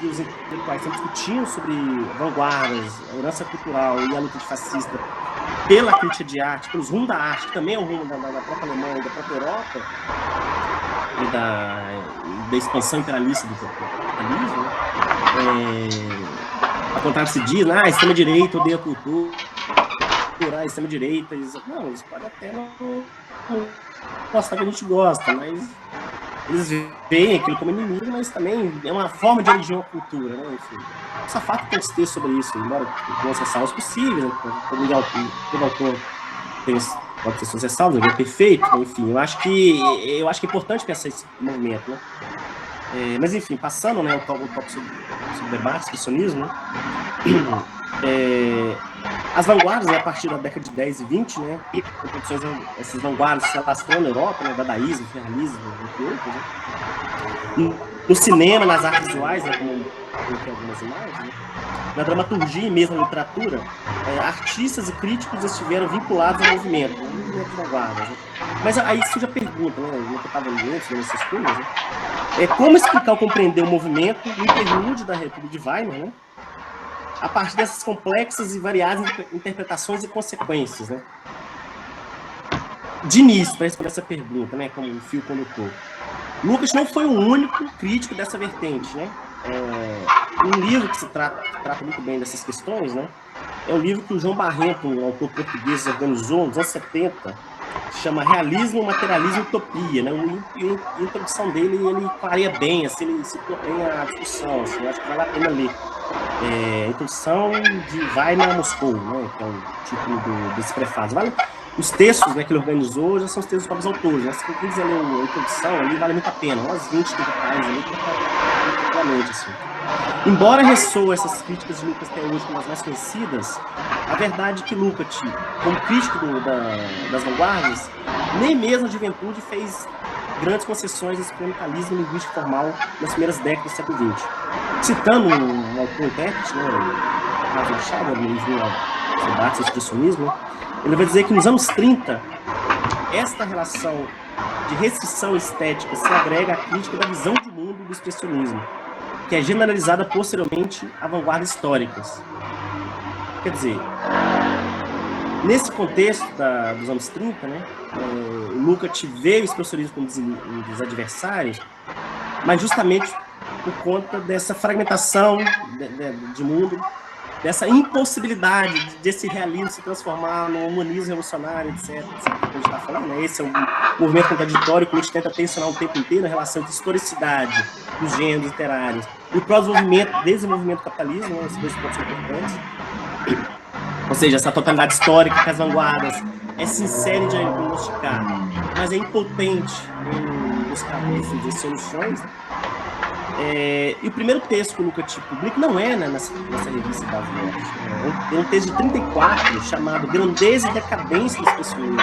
os intelectuais estão discutindo sobre vanguardas, a herança cultural e a luta antifascista pela crítica de arte, pelos rumos da arte, que também é o rumo da própria Alemanha e da própria Europa, e da expansão imperialista do capitalismo, ao contrário se diz, extrema-direita odeia a cultura, extrema-direita, não, eles podem até não gostar que a gente gosta, mas eles veem aquilo como inimigo, mas também é uma forma de religião à cultura, né? Enfim, só fato tem que ter sobre isso, embora tenha as ressalvas possíveis, né? Todo autor pode ter suas ressalvas, é perfeito, enfim, eu acho que é importante pensar esse movimento, né? Mas enfim, passando, né, o tópico sobre o debate, expressionismo, né? As vanguardas, né, a partir da década de 10 e 20, né, essas vanguardas se alastrando na Europa, né, dadaísmo, realismo, entre outros, né, no cinema, nas artes visuais, né, como tem algumas imagens, né, na dramaturgia e mesmo na literatura, artistas e críticos estiveram vinculados ao movimento de vanguardas, né. Mas aí surge a pergunta, né, eu estava lendo essas coisas, né, como explicar ou compreender o movimento no interlúdio da República de Weimar, né, a partir dessas complexas e variadas interpretações e consequências, né? De início, para responder essa pergunta, né, como um fio condutor, Lukács não foi o único crítico dessa vertente, né? Um livro que trata muito bem dessas questões, né? É um livro que o João Barreto, um autor português, organizou nos anos 70, chama Realismo, Materialismo e Utopia, né? E a introdução dele, ele clareia bem, assim, ele citou bem a discussão, assim, eu acho que vale a pena ler. Introdução de Weimar a Moscou, né? Que é o título desse prefácio. Os textos, né, que ele organizou já são os textos dos próprios autores, né? Se você quiser ler a introdução, ali vale muito a pena, umas 20, 30 páginas ali, tranquilamente, assim. Embora ressoam essas críticas de Lukács teológicas como as mais conhecidas, a verdade é que Lukács, como crítico das vanguardas, nem mesmo a juventude fez grandes concessões a esse experimentalismo linguístico formal nas primeiras décadas do século XX. Citando um autor intérprete, né, o Carlos Machado, no livro sobre arte e expressionismo, ele vai dizer que nos anos 30, esta relação de restrição estética se agrega à crítica da visão de mundo do expressionismo, que é generalizada posteriormente a vanguardas históricas. Quer dizer, nesse contexto dos anos 30, né, o Lukács vê o expressionismo como um dos adversários, mas justamente por conta dessa fragmentação de mundo, dessa impossibilidade desse realismo se transformar no humanismo revolucionário, etc. Que a gente está falando, né? Esse é um movimento contraditório que a gente tenta tensionar o tempo inteiro a relação entre historicidade dos gêneros literários e o desenvolvimento do capitalismo, né? Esses dois pontos são importantes. Ou seja, essa totalidade histórica que as vanguardas se insere em diagnosticar, mas é impotente em buscar soluções. E o primeiro texto que o Lukács publica não é, né, nessa revista da Voz. É um texto de 34 chamado Grandeza e Decadência do Expressionismo.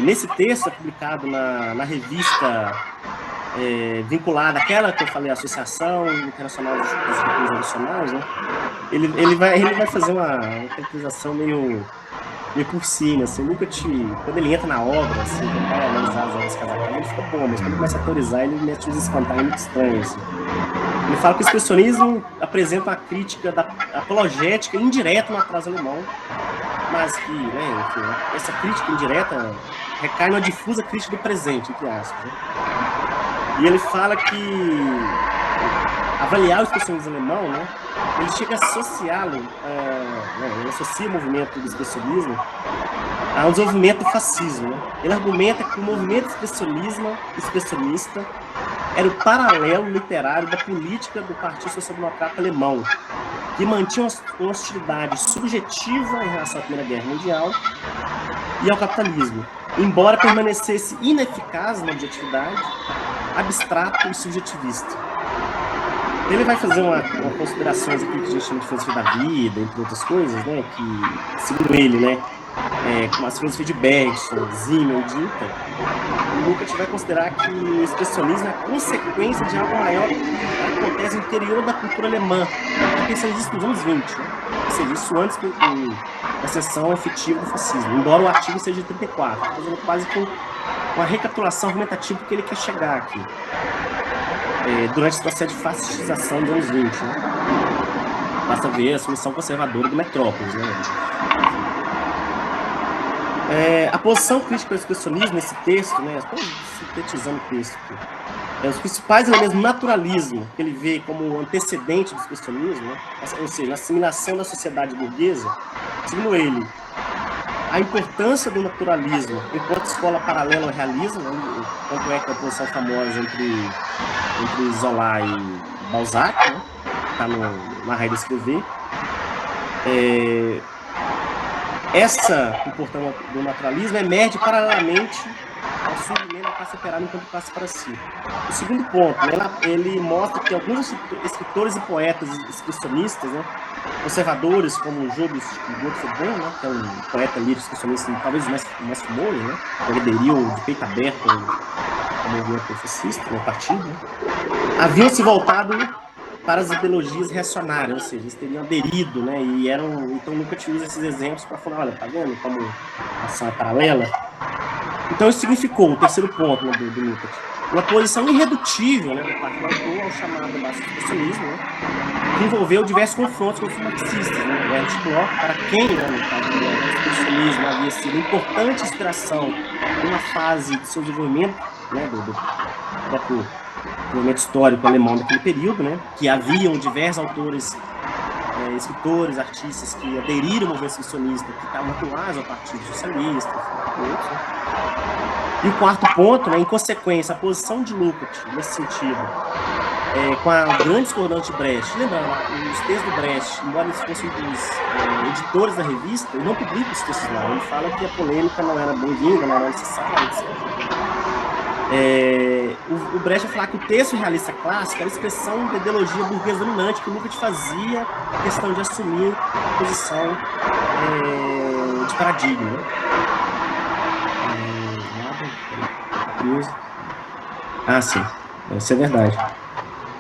Nesse texto, é publicado na revista vinculada àquela que eu falei, a Associação Internacional das Literaturas Nacionais, né? Ele vai fazer uma caracterização meio por cima, assim, quando ele entra na obra, assim, quando vai analisar as obras Casagrande, ele fica bom, mas quando ele começa a teorizar, ele mete uns espantalhos muito estranhos, assim. Ele fala que o expressionismo apresenta uma crítica da apologética indireta no atraso alemão, mas que, né, enfim, essa crítica indireta recai numa difusa crítica do presente, entre aspas, né? E ele fala que avaliar o expressionismo alemão, né, ele chega a associá-lo, ele associa o movimento do expressionismo a um desenvolvimento do fascismo, né? Ele argumenta que o movimento expressionista era o paralelo literário da política do Partido Social Democrata Alemão, que mantinha uma hostilidade subjetiva em relação à Primeira Guerra Mundial e ao capitalismo, embora permanecesse ineficaz na objetividade, abstrato e subjetivista. Ele vai fazer uma considerações aqui que a gente chama de filosofia da vida, entre outras coisas, né, que, segundo ele, né, como as filosofias de Bergson, Simmel, Dinter, o Lukács vai considerar que o expressionismo é a consequência de algo maior que acontece no interior da cultura alemã, porque isso existe nos anos 20, né? Ou seja, isso antes da seção efetiva do fascismo, embora o artigo seja de 34, fazendo quase que uma recapitulação argumentativa que ele quer chegar aqui, durante esse processo de fascistização dos anos 20, né? Basta ver a solução conservadora do Metrópolis, né? A posição crítica ao expressionismo nesse texto, né, estou sintetizando o texto aqui, os principais elementos do naturalismo que ele vê como antecedente do expressionismo, né, ou seja, a assimilação da sociedade burguesa, segundo ele, a importância do naturalismo enquanto escola paralela ao realismo, né, tanto é que a posição famosa entre Zola e Balzac, né, está na raiz de escrever, essa importância do naturalismo emerge paralelamente ao surgimento da classe operária enquanto classe para si. O segundo ponto, ele mostra que alguns escritores e poetas expressionistas, né, conservadores, como Jobs Godfrey, né, que é um poeta lírico expressionista, talvez o mais famoso, né, que aderiu de peito aberto ao movimento fascista, no partido, né, haviam se voltado para as ideologias reacionárias, ou seja, eles teriam aderido, né, e então nunca usa esses exemplos para falar, olha, tá vendo como a ação é paralela? Então isso significou, o terceiro ponto, né, do Lukács, uma posição irredutível, né, do partido autor ao chamado marxismo, né, que envolveu diversos confrontos com os marxistas, né, Ernst Bloch, para quem, né, no caso do expressionismo, havia sido importante inspiração numa fase de seu desenvolvimento, né, do próprio movimento histórico alemão daquele período, né, que haviam diversos autores, escritores, artistas que aderiram ao movimento expressionista, que estavam atuados ao Partido Socialista, outros, né. E o quarto ponto, né, em consequência, a posição de Lukács nesse sentido, com a grande discordância de Brecht, lembrando, os textos do Brecht, embora eles fossem dos editores da revista, ele não publica os textos lá, ele fala que a polêmica não era bem-vinda, não era necessária, etc. O Brecht vai falar que o texto realista clássico era a expressão da ideologia burguesa dominante que Lukács fazia a questão de assumir a posição de paradigma, né? Sim, isso é verdade.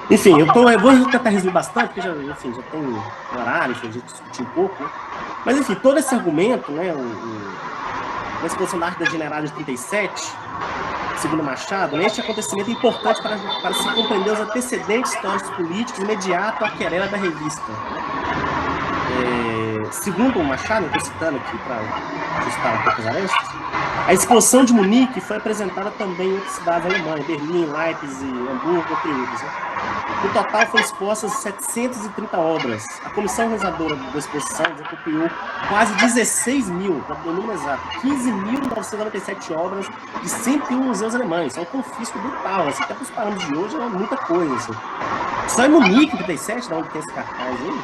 Enfim, eu vou tentar resumir bastante, porque já tem horário, a gente discutiu um pouco, né? Mas enfim, todo esse argumento, né, na exposição da arte degenerada de 37, segundo Machado, né, este acontecimento é importante para se compreender os antecedentes históricos políticos imediatos à querela da revista. Segundo Machado, estou citando aqui para ajustar um pouco as arestas, a exposição de Munique foi apresentada também em outras cidades alemãs, Berlim, Leipzig, Hamburgo, entre outras, né? No total foram expostas 730 obras. A comissão organizadora da exposição desempenhou quase 16 mil, para o número exato, 15.997 obras de 101 museus alemães. É um confisco brutal, assim, até para os parâmetros de hoje é muita coisa. Assim. Só em Munique, em 37, da onde tem esse cartaz aí,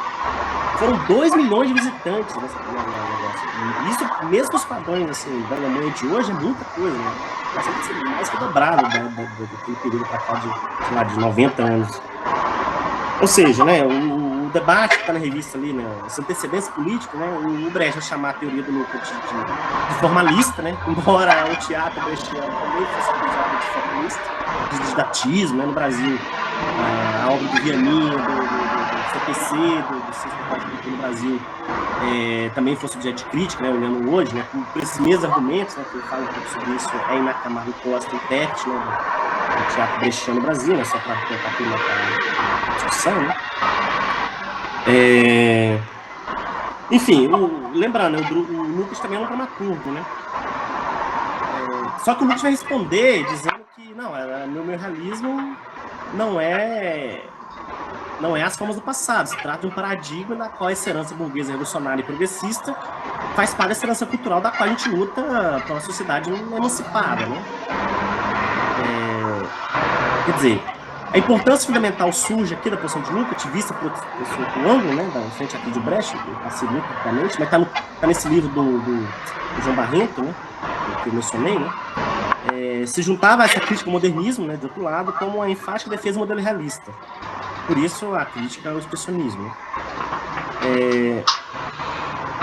foram 2 milhões de visitantes nessa negócio. Isso, mesmo com os padrões assim, da Alemanha de hoje, é muita coisa, né? Mais que dobrado daquele período para cá de 90 anos. Ou seja, né, o debate que está na revista ali, né, os antecedentes políticos, né, o Brecht vai chamar a teoria do Lukács de formalista, né, embora o teatro brechtiano também fosse acusado de formalista, de didatismo, né, no Brasil. A obra do Vianinho, do CPC, do Centro Cultural no Brasil, também fosse objeto de crítica, né, olhando hoje, né, por esses mesmos argumentos, né, que eu falo um pouco sobre isso, na Camargo Costa e Tete, né, do teatro brechtiano no Brasil, né, só para tentar pilotar a discussão, né. Enfim, lembrando, o Lukács também é um dramaturgo, né, só que o Lukács vai responder dizendo que, não, meu realismo não é as formas do passado, se trata de um paradigma na qual essa herança burguesa, revolucionária e progressista faz parte dessa herança cultural da qual a gente luta para uma sociedade emancipada, né? Quer dizer, a importância fundamental surge aqui da posição de Lukács, vista por outro ângulo, né, da frente aqui de Brecht, eu passei muito rapidamente, mas está nesse livro do João Barreto, né, que eu mencionei, né? Se juntava a essa crítica ao modernismo, né, de outro lado, como a enfática defesa do modelo realista. Por isso, a crítica ao expressionismo.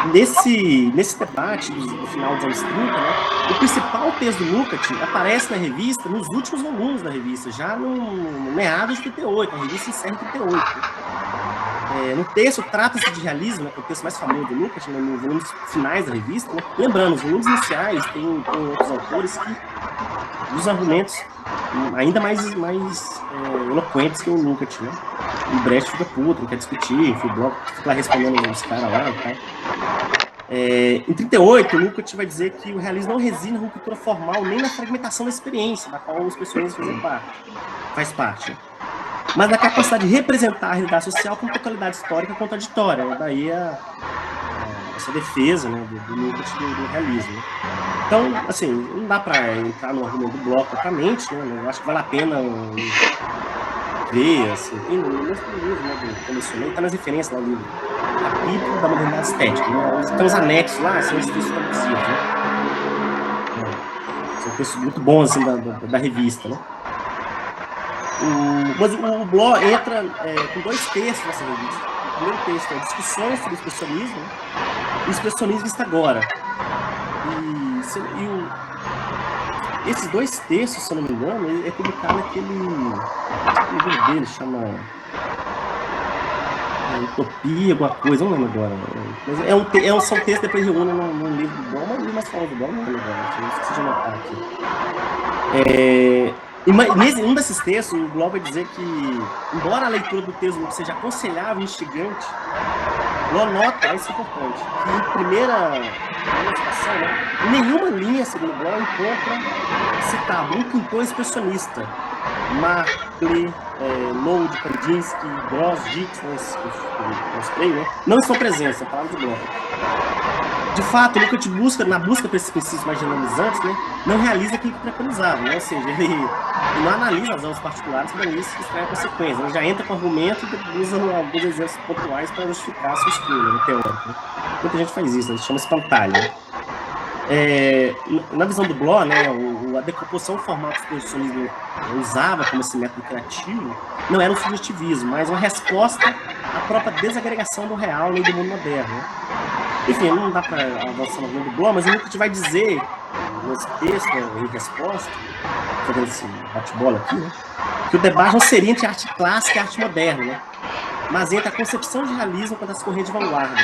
nesse debate do final dos anos 30, né, o principal texto do Lukács aparece na revista, nos últimos volumes da revista, já no meados de 38, a revista encerra em 38. No texto, trata-se de realismo, né, que é o texto mais famoso do Lukács, né, nos volumes finais da revista. Né? Lembrando, os volumes iniciais tem outros autores que usam argumentos ainda mais eloquentes que o Lukács. Né? O Brecht fica puto, não quer discutir, o Bloch fica lá respondendo os caras lá e tal. Em 38, o Lukács vai dizer que o realismo não reside na ruptura formal nem na fragmentação da experiência, da qual os personagens faz parte. Mas na capacidade de representar a realidade social com totalidade histórica contraditória. Né? Daí essa defesa, né, do Lukács do realismo. Então, assim, não dá para entrar no argumento do Bloch totalmente, né? Eu acho que vale a pena ver, assim, tem no mesmo livro, né, do colecionei, está nas referências lá no livro, capítulo da modernidade estética, né? Tem os anexos lá, são os textos traduzidos, né? São textos muito bons, assim, da revista, né? Mas o Bloch entra com 2 textos nessa revista. O primeiro texto é discussões sobre o expressionismo, né? E o expressionismo está agora. Esses 2 textos, se eu não me engano, é publicado naquele livro dele, chama Utopia, alguma coisa, não lembro agora. Mas são textos depois reúnem num livro do Bloch, mas o livro mais famoso do Bloch, não lembro agora, eu esqueci de anotar aqui. E um desses textos, o Bloch vai dizer que, embora a leitura do texto seja aconselhável e instigante, Bloch nota, isso é importante, que em primeira citação, né, em nenhuma linha, segundo Bloch, encontra citado um pintor expressionista, Markle, Lode, Kandinsky, Gross, Dix, né, né, não estão presentes, são palavras de Bloch. De fato, o Lukács na busca por esses princípios mais generalizantes, né, não realiza aquilo que preconizava, né? Ou seja, ele não analisa as aulas particulares, mas ele extrai a consequência. Ele já entra com argumento e usa alguns exemplos pontuais para justificar a sua escolha, no teórico. Né? Muita gente faz isso, né? Chama espantalho. Né? Na visão do Bloch, né, a decomposição formal que o expressionismo usava como esse método criativo não era um subjetivismo, mas uma resposta à própria desagregação do real e do mundo moderno. Né? Enfim, não dá para avançar no nome do Bloch, mas o Lukács vai dizer, nesse texto, em resposta, fazendo esse bate-bola aqui, né, que o debate não seria entre arte clássica e arte moderna, né, mas entre a concepção de realismo quanto as correntes de vanguarda.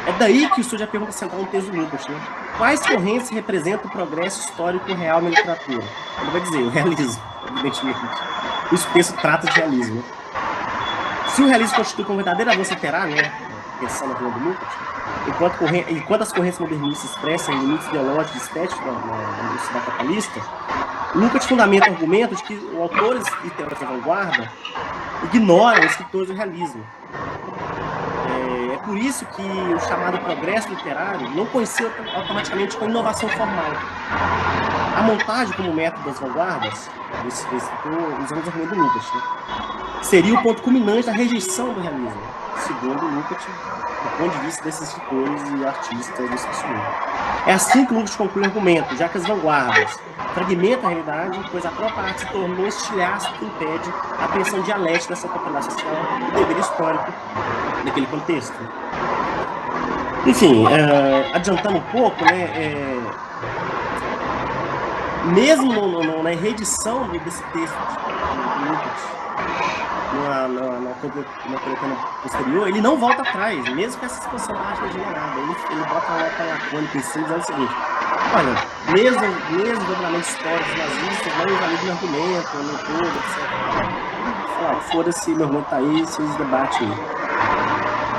É daí que surge a pergunta central no texto do Lukács, né? Quais correntes representam o progresso histórico real na literatura? Ele vai dizer o realismo, evidentemente. Por isso o texto trata de realismo. Né? Se o realismo constitui um verdadeiro avanço literário, né, pensando na do Lukács, enquanto as correntes modernistas expressam limites ideológicos e estéticos na sociedade capitalista, Lukács fundamenta o argumento de que os autores e teóricos da vanguarda ignoram os escritores do realismo. É por isso que o chamado progresso literário não coincide automaticamente com a inovação formal. A montagem como método das vanguardas, usando os argumentos do Lukács, né, seria o ponto culminante da rejeição do realismo, segundo o Lukács, do ponto de vista desses escritores e artistas do expressionismo. É assim que o Lukács conclui o argumento, já que as vanguardas fragmentam a realidade, pois a própria arte se tornou estilhaço que impede a apreensão dialética dessa totalidade social e dever histórico daquele contexto. Enfim, adiantando um pouco, né, mesmo na reedição desse texto do Lukács, na coletânea posterior, ele não volta atrás, mesmo com essa expansão da arte regenerada. Ele bota uma nota lacônica em si, dizendo o seguinte: olha, mesmo dobramento histórico nazistas não invalidam o argumento, não todo, etc. Foda-se, meu argumento tá aí, vocês debatem aí.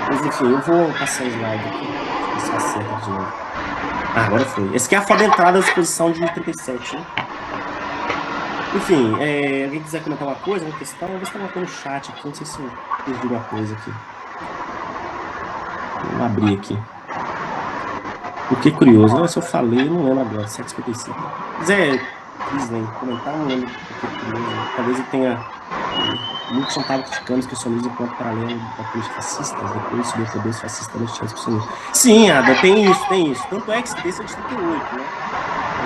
Mas enfim, eu vou passar o slide aqui, deixa eu ver se acerta de novo. Agora foi. Esse aqui é a foto da entrada da exposição de 37, né? Enfim, alguém quiser comentar uma coisa, uma questão, vou ver se tem uma coisa no chat aqui, não sei se eu perdi alguma coisa aqui. Vou abrir aqui. Porque curioso, não, se eu falei, eu não lembro agora, 7h55. Se quiser, comentar, não lembro porque curioso. Talvez ele tenha. Muitos não estavam criticando o expressionismo enquanto paralelo da política fascista, depois subiu a cabeça fascista da expressionismo. Sim, Ada, tem isso. Tanto é que esse texto é de 38, né?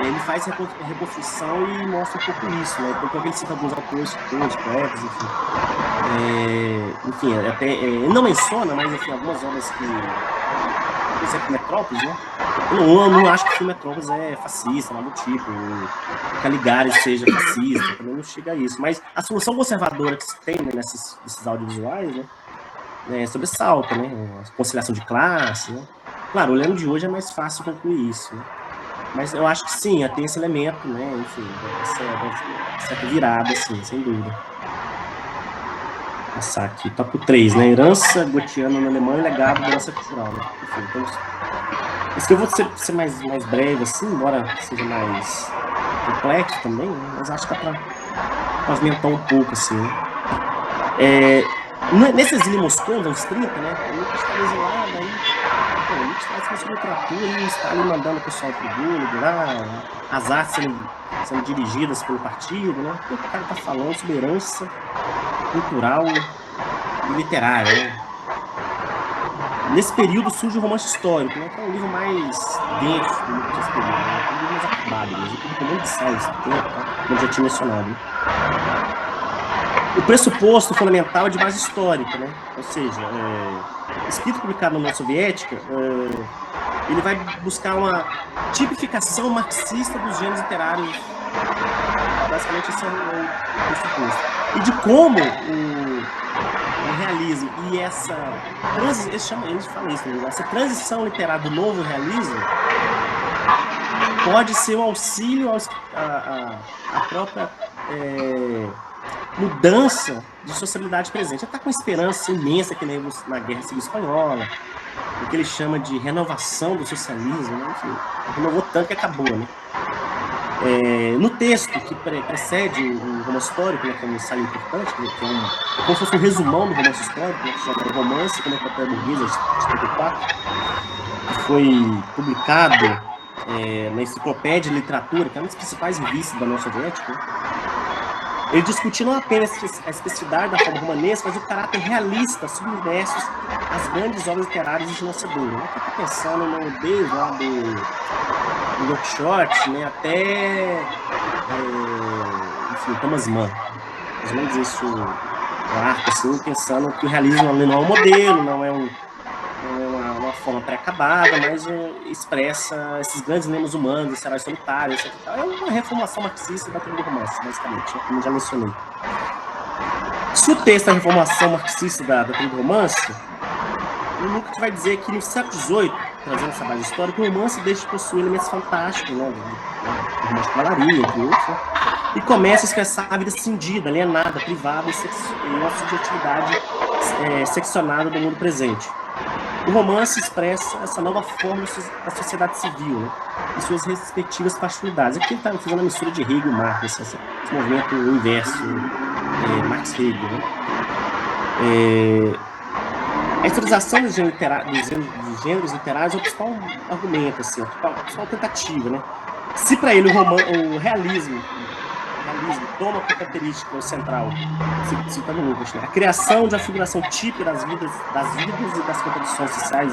Ele faz reconstrução e mostra um pouco isso, né? Tanto é que ele cita alguns autores, poetas, enfim. Enfim, até ele não menciona, mas enfim, algumas obras que por exemplo, Metrópolis, né? Eu não acho que o filme Metrópolis é fascista, nada do tipo, que a Ligares seja fascista, também não chega a isso. Mas a solução conservadora que se tem, né, nesses audiovisuais, né, sobressalta, né? A conciliação de classe, né? Claro, olhando de hoje é mais fácil concluir isso, né? Mas eu acho que sim, tem esse elemento, né? Enfim, essa virada, assim, sem dúvida. Vou passar aqui, tópico 3, né? Herança gotiana na Alemanha e legado da herança cultural, né? Enfim, então, isso que eu vou ser mais breve, assim, embora seja mais complexo também, né? Mas acho que dá para pavimentar um pouco, assim, né? Nesse exílio em Moscou, nos anos 30, né? O Lucas estava exilado, aí o Lucas estava sobre literatura e está ali mandando o pessoal pro Google, lá, as artes sendo dirigidas pelo partido, né? O cara está falando sobre herança cultural e literária, né? Nesse período surge o romance histórico, né? Que é o livro mais denso do Lucas nesse período, né? É o livro mais acabado, mas ele publicou muito de ensaio nesse tempo, tá? Como eu já tinha mencionado, né? O pressuposto fundamental é de base histórica, né? Ou seja, escrito e publicado na União Soviética, ele vai buscar uma tipificação marxista dos gêneros literários. Basicamente, esse é o pressuposto. E de como o realismo e essa transição literária do novo realismo pode ser um auxílio à própria mudança de sociabilidade presente. Ele está com uma esperança imensa que na Guerra Civil Espanhola, o que ele chama de renovação do socialismo, né? Enfim, renovou tanto que acabou, né? No texto que precede o romance histórico, né, que é um ensaio importante, que é como se fosse um resumão do romance histórico, né, que chama o Romance como Epopeia Burguesa, de 34, que foi publicado na Enciclopédia de Literatura, que é uma das principais revistas da União Soviética, né? Ele discutiu não apenas a especificidade da forma romanesca, mas o caráter realista submersos às grandes obras literárias de Lançador. Né? Estou pensando desde lá do Don Quixote, né, até enfim, Thomas Mann. Mais ou menos isso, o arco, assim, pensando que o realismo não é um modelo, não é uma forma pré-acabada, mas expressa esses grandes lemas humanos, esses heróis solitários, etc. É uma reformulação marxista da teoria do romance, basicamente, né, como eu já mencionei. Se o texto é a reformação marxista da teoria do romance, o Lukács vai dizer que no século XVIII, trazendo essa base histórica, o romance deixa de possuir elementos fantásticos, né, do romance de cavalaria, entre outros, né, e começa a expressar a vida cindida, alienada, privada e uma subjetividade seccionada do mundo presente. O romance expressa essa nova forma da sociedade civil, né, e suas respectivas particularidades. Aqui ele está fazendo a mistura de Hegel e Marx, esse movimento inverso, Marx-Hegel, né? A historização dos gêneros literários é o principal argumento, assim, a principal tentativa, né? Se para ele o realismo toma como característica central, citando Lucas, né? A criação de uma figuração típica das vidas e das contradições sociais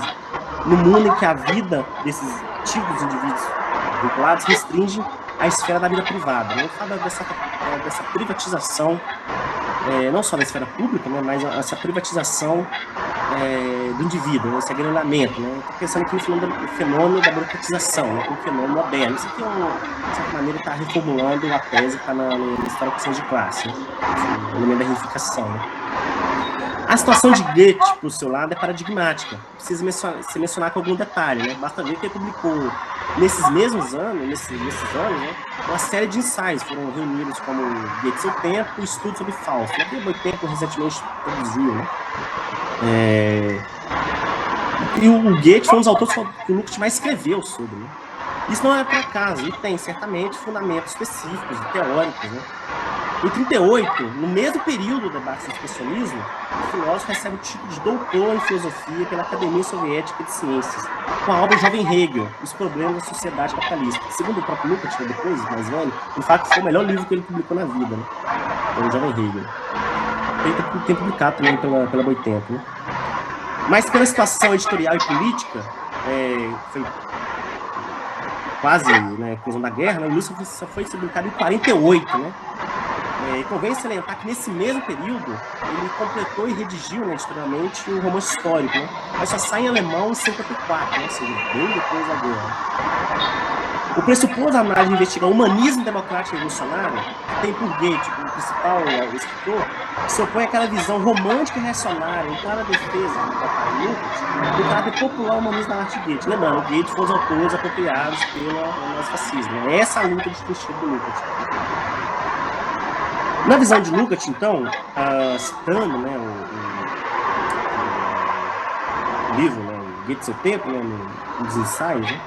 no mundo em que a vida desses tipos de indivíduos vinculados restringe a esfera da vida privada. Né? Ele fala dessa privatização, não só da esfera pública, né, mas essa privatização do indivíduo, né, esse agregamento. Né? Estou pensando aqui no fenômeno da burocratização, né, um fenômeno moderno. Isso aqui, de certa maneira, está reformulando a tese que está na história da de classe, né? O elemento da reificação. Né? A situação de Goethe, por seu lado, é paradigmática. Precisa se mencionar com algum detalhe. Né? Basta ver que ele publicou, nesses mesmos anos, né, uma série de ensaios foram reunidos como Goethe Seu Tempo e Estudo sobre Fausto. Naquele bom tempo, recentemente, produziu. Né? E o Goethe foi um dos autores que o Lukács mais escreveu sobre. Né? Isso não é por acaso, ele tem certamente fundamentos específicos e teóricos. Né? Em 1938, no mesmo período do debate do expressionismo, o filósofo recebe o título de doutor em filosofia pela Academia Soviética de Ciências, com a obra Jovem Hegel, Os Problemas da Sociedade Capitalista. Segundo o próprio Lukács, depois, mais velho, ele fala que foi o melhor livro que ele publicou na vida, né? O Jovem Hegel. Tem publicado também pela Boitempo. Né? Mas pela situação editorial e política, foi quase, né, conclusão da guerra, né, o livro só foi publicado em 1948, né? convém salientar que nesse mesmo período ele completou e redigiu, né, editorialmente um romance histórico, né? Mas só sai em alemão em 54, né? Ou seja, bem depois da guerra. O pressuposto da análise investigar o humanismo democrático e revolucionário, que tem por Goethe como principal escritor, se opõe àquela visão romântica e reacionária, em clara defesa do Lucas, do caráter popular humanista da arte de Goethe. Lembrando, Goethe foi um dos autores apropriados pelo nazifascismo. É essa a luta discutida do Lucas. Na visão de Lukács, então, citando, né, o livro, né, Goethe e seu tempo, né, nos ensaios, né,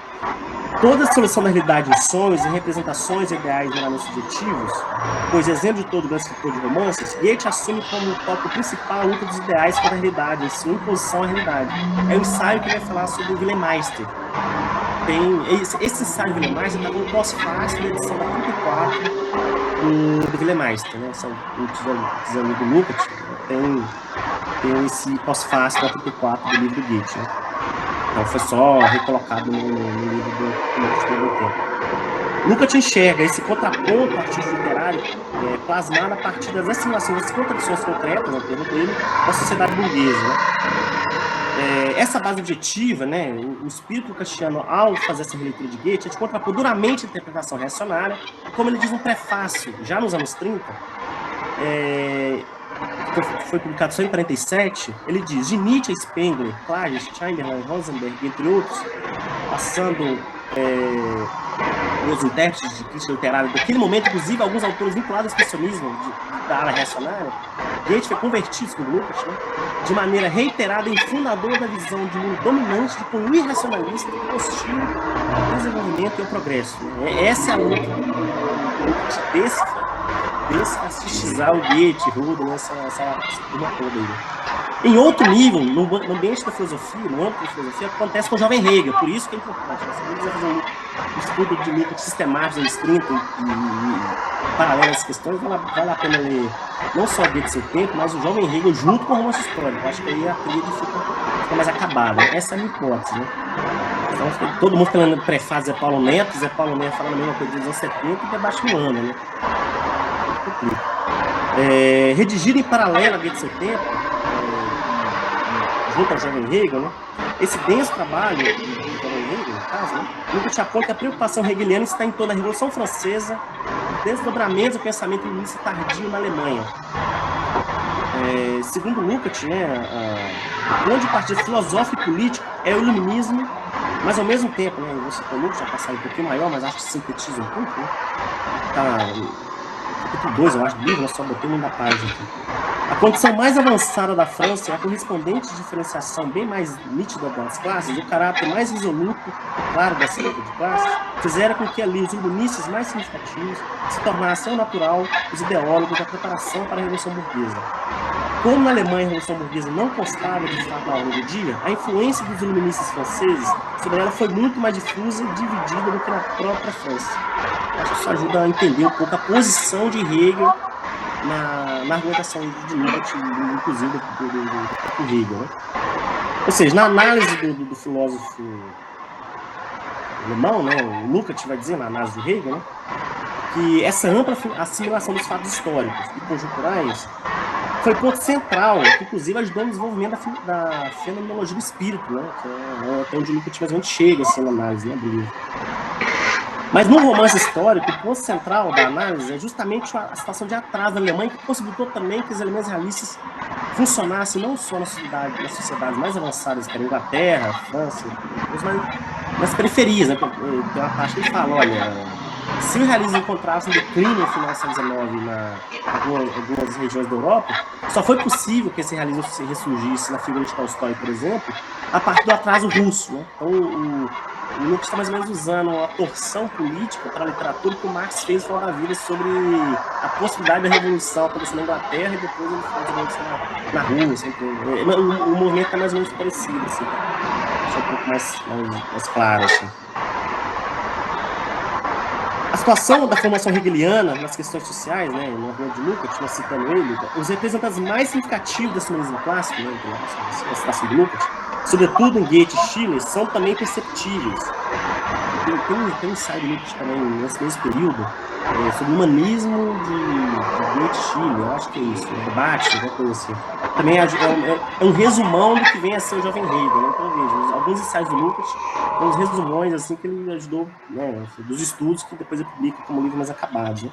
toda a solução da realidade em sonhos e representações ideais meramente subjetivos, pois exemplo de todo grande escritor de romances, Goethe assume como tópico principal a luta dos ideais contra a realidade, em sua imposição à realidade. É o ensaio que vai falar sobre o Wilhelm Meister. Esse ensaio do Wilhelm Meister está no pós-fácil da edição da 34 do Wilhelm Meister, né? São os amigos do Lukács, tem esse pós-fácil da 34 do livro do Goethe, né? Então foi só recolocado no livro do Lukács. Lukács enxerga esse contraponto artístico literário plasmado a partir das assimilações das contradições concretas, no termo dele, da sociedade burguesa, né? Essa base objetiva, né, o espírito lukáciano, ao fazer essa releitura de Goethe, é de contrapor duramente a interpretação reacionária, como ele diz no prefácio, já nos anos 30, que foi publicado só em 47, ele diz: de Nietzsche a Spengler, Clages, Chamberlain, Rosenberg, entre outros, passando os intérpretes de crítica literária daquele momento, inclusive alguns autores vinculados ao expressionismo da ala reacionária, Goethe foi convertido, segundo Lukács, né, de maneira reiterada em fundador da visão de mundo dominante de cunho irracionalista e hostil ao desenvolvimento e ao progresso. Né? Essa é a luta do Lukács desfascistizar o Goethe, Rudel, essa turma toda aí. Em outro nível, no ambiente da filosofia, no âmbito da filosofia, acontece com o jovem Hegel, por isso que é importante. Você quiser fazer um estudo de Lukács sistemático nos 30 e paralelo a essas questões, vale a pena ler não só Goethe e seu tempo, mas o jovem Hegel junto com o romance histórico. Acho que aí a tríade fica mais acabada. Essa é a minha hipótese, né? Então, todo mundo falando prefácio Zé Paulo Neto falando a mesma coisa dos anos 70 e debate no ano, né? Redigido em paralelo a Goethe e seu tempo, junto ao jovem Hegel, né? Esse denso trabalho do jovem Hegel, no caso, né, Lukács aponta que a preocupação hegeliana está em torno da Revolução Francesa, desdobramentos do pensamento iluminista tardio na Alemanha. Segundo Lukács, né, o ponto de partida filosófico e político é o iluminismo, mas ao mesmo tempo, né, você com o Lukács já passar um pouquinho maior, mas acho que sintetiza um pouco, né? Capítulo 2, eu acho, do livro, eu só botei na página aqui. A condição mais avançada da França é a correspondente diferenciação bem mais nítida das classes, o caráter mais resoluto e claro dessa luta de classes, fizeram com que ali os iluministas mais significativos se tornassem ao natural os ideólogos da preparação para a Revolução Burguesa. Como na Alemanha a Revolução Burguesa não constava de fato na ordem do dia, a influência dos iluministas franceses sobre ela foi muito mais difusa e dividida do que na própria França. Acho que isso ajuda a entender um pouco a posição de Hegel na argumentação de Lukács, inclusive do Hegel, né? Ou seja, na análise do filósofo alemão, né, o Lukács vai dizer, na análise de Hegel, né, que essa ampla assimilação dos fatos históricos e conjunturais foi ponto central, que inclusive ajudou no desenvolvimento da fenomenologia do espírito, né, que é até onde o Lukács mais ou menos chega assim, na análise, né, do livro. Mas no romance histórico, o ponto central da análise é justamente a situação de atraso da Alemanha, que possibilitou também que os elementos realistas funcionassem não só nas sociedades mais avançadas, que era a Inglaterra, a França, mas nas periferias, né? Tem uma parte que ele fala, olha, se o realismo encontrasse um declínio no final do século XIX em algumas regiões da Europa, só foi possível que esse realismo se ressurgisse na figura de Tolstói, por exemplo, a partir do atraso russo, né? Então, o Lukács está mais ou menos usando a torção política para a literatura que o Marx fez fora da vida sobre a possibilidade da revolução acontecer na Inglaterra e depois ele faz a revolução na Rússia. O movimento está mais ou menos parecido, assim. Acho um pouco mais claro, assim. A situação da formação hegeliana nas questões sociais, né, no argumento de Lukács, nós citando ele, os representantes mais significativos desse humanismo clássico, né, a citação de Lukács, sobretudo em Goethe e Schiller, são também perceptíveis. tem um ensaio do Lukács também, nesse mesmo período, sobre o humanismo de Goethe-Chile, eu acho que é isso, debate, alguma coisa assim. Também é um resumão do que vem a ser o Jovem Hegel, né? Então, veja, alguns ensaios do Lukács, uns resumões, assim, que ele ajudou, né, dos estudos que depois ele publica como livro mais acabado, né?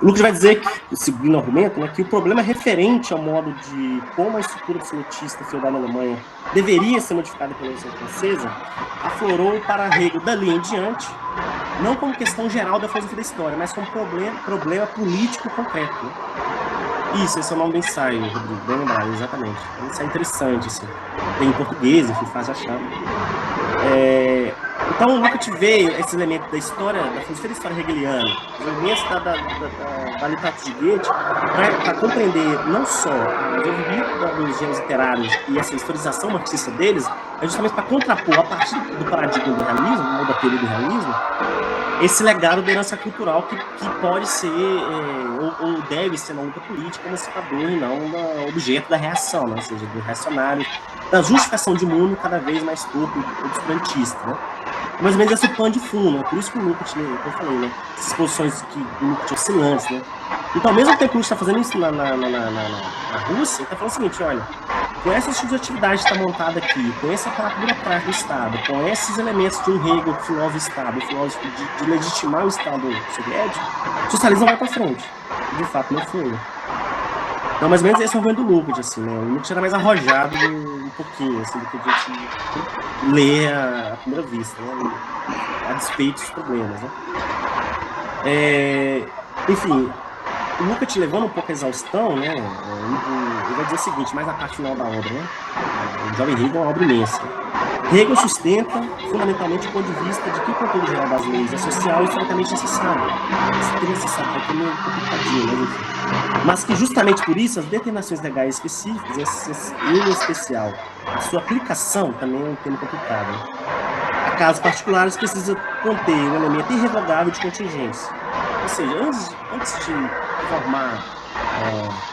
O Lukács vai dizer, seguindo o argumento, né, que o problema referente ao modo de como a estrutura absolutista feudal na Alemanha deveria ser modificada pela Revolução Francesa aflorou para Hegel dali em diante, não como questão geral da filosofia da história, mas como problema político concreto. Né? Isso, esse é o nome do ensaio, Rodrigo, bem lembrado, exatamente. É um ensaio interessante, assim. Tem em português, enfim, fácil achar. Então, o Lukács vê esse elemento da história, da filosofia da história hegeliana, os elementos da literatura de Goethe, para compreender não só o desenvolvimento dos gêneros literários e essa historização marxista deles, é justamente para contrapor, a partir do paradigma do realismo, ou da teoria do realismo, esse legado da herança cultural que pode ser, ou deve ser na luta política, emancipador e não objeto da reação, né? Ou seja, do reacionário, da justificação de mundo cada vez mais torpe e obscurantista, né? Mais ou menos esse pano de fundo, né? Por isso que o Lukács, né, como eu falei, né? Essas posições que o Lukács oscilantes, né? Então, ao mesmo tempo que o Lukács está fazendo isso na Rússia, ele está falando o seguinte, olha, com essa subjetividade que está montada aqui, com esse aparato burocrático do Estado, com esses elementos de um Hegel, filósofo Estado, filósofo de legitimar o Estado soviético, o socialismo vai para frente. De fato, não foi. Então, mais ou menos esse é o argumento do Lukács, assim, né? O Lukács era mais arrojado um pouquinho, assim, do que a gente lê à primeira vista, né? A despeito dos problemas, né? Enfim, o Lukács, levando um pouco a exaustão, né? Ele vai dizer o seguinte, mais na parte final da obra, né? O Jovem Hegel é uma obra imensa. Hegel sustenta, fundamentalmente, o ponto de vista de que o conteúdo geral das leis é social e historicamente necessário. Isso seria necessário, porque é meio complicadinho, né? Enfim. Mas que, justamente por isso, as determinações legais específicas, em especial, a sua aplicação também é um tema complicado. Né? Há casos particulares que precisa conter um elemento irrevogável de contingência. Ou seja, antes de formar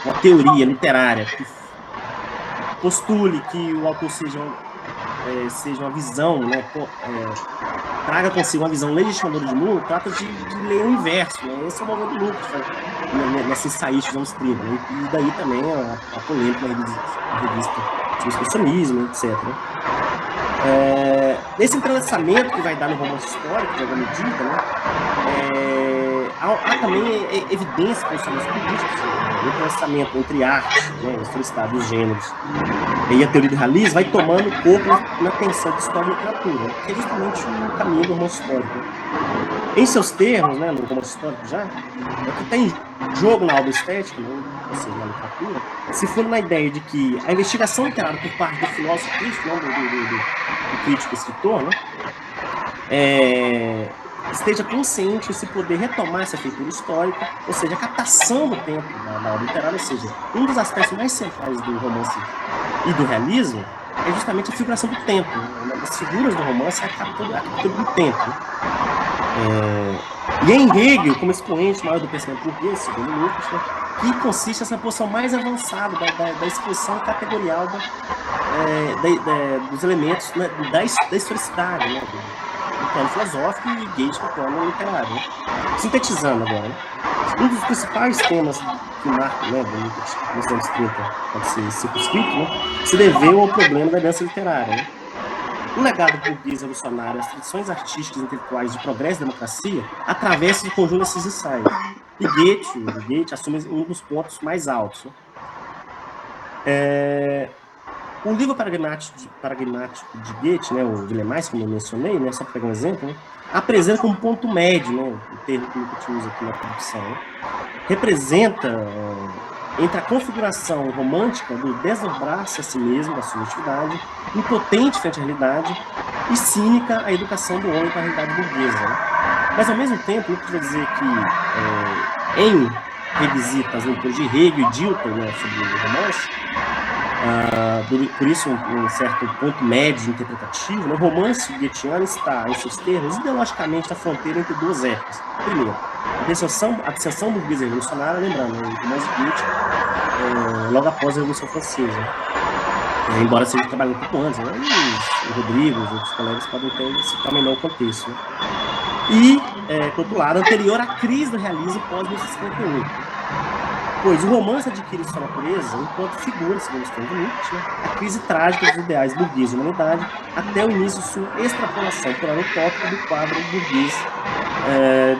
uma teoria literária que postule que o autor seja uma visão, né, traga consigo uma visão legitimadora de mundo, trata de ler o inverso. Né? Esse é o momento do Lukács, nessa ensaística dos anos 30. Né? E daí também a polêmica na revista sobre o expressionismo, etc. Esse entrelaçamento que vai dar no romance histórico, de alguma medida, né? Há também evidência para os políticos, o entrelaçamento entre arte, né, a historicidade dos gêneros, e a teoria do realismo vai tomando corpo na tensão de história e literatura, que é justamente o caminho do romance histórico. Em seus termos, né, no romance histórico já, o que tem jogo na obra estética, né, ou seja, na literatura, se for na ideia de que a investigação literária por parte do filósofo crítico, não do crítico escritor, né, esteja consciente de se poder retomar essa feitura histórica, ou seja, a captação do tempo na obra literária, ou seja, um dos aspectos mais centrais do romance e do realismo é justamente a figuração do tempo. Né? As figuras do romance é a captura do tempo. Né? E em Hegel, como expoente maior do pensamento burguês, segundo Lukács, né, que consiste nessa posição mais avançada da exposição categorial dos elementos, né, da historicidade, né, do plano filosófico e Goethe no plano literário. Né? Sintetizando agora, né? Um dos principais temas que marcam, né, do Lukács nos anos 30, pode ser circunscrito, né, se deveu ao problema da herança literária. Né? O legado burguês revolucionário, as tradições artísticas e intelectuais de progresso e democracia atravessam o conjunto desses ensaios. E Goethe assume um dos pontos mais altos. Né? O livro paradigmático de Goethe, né, o Dilemais, como eu mencionei, né, só para pegar um exemplo, né, apresenta como ponto médio, né, o termo que eu uso aqui na produção, né, representa entre a configuração romântica do desdobrar-se a si mesmo, da subjetividade, impotente frente à realidade, e cínica a educação do homem para a realidade burguesa. Né? Mas, ao mesmo tempo, eu queria dizer que, em revisita as leituras de Hegel e Dilthey, né, sobre o romance, por isso um certo ponto médio interpretativo, né? O romance goetheano está, em seus termos, ideologicamente na fronteira entre duas épocas. Primeiro, a dissensão burguesa revolucionária, lembrando, o romance de Goethe logo após a Revolução Francesa. embora seja trabalhando um pouco antes, né? E o Rodrigo, os outros colegas podem ter citar melhor o contexto. Né? E, por outro lado, anterior à crise do realismo pós-1958. Pois o romance adquire sua natureza enquanto figura, segundo os termos do Nietzsche, né? A crise trágica dos ideais burgueses da humanidade até o início de sua extrapolação por ano utópico do quadro burguês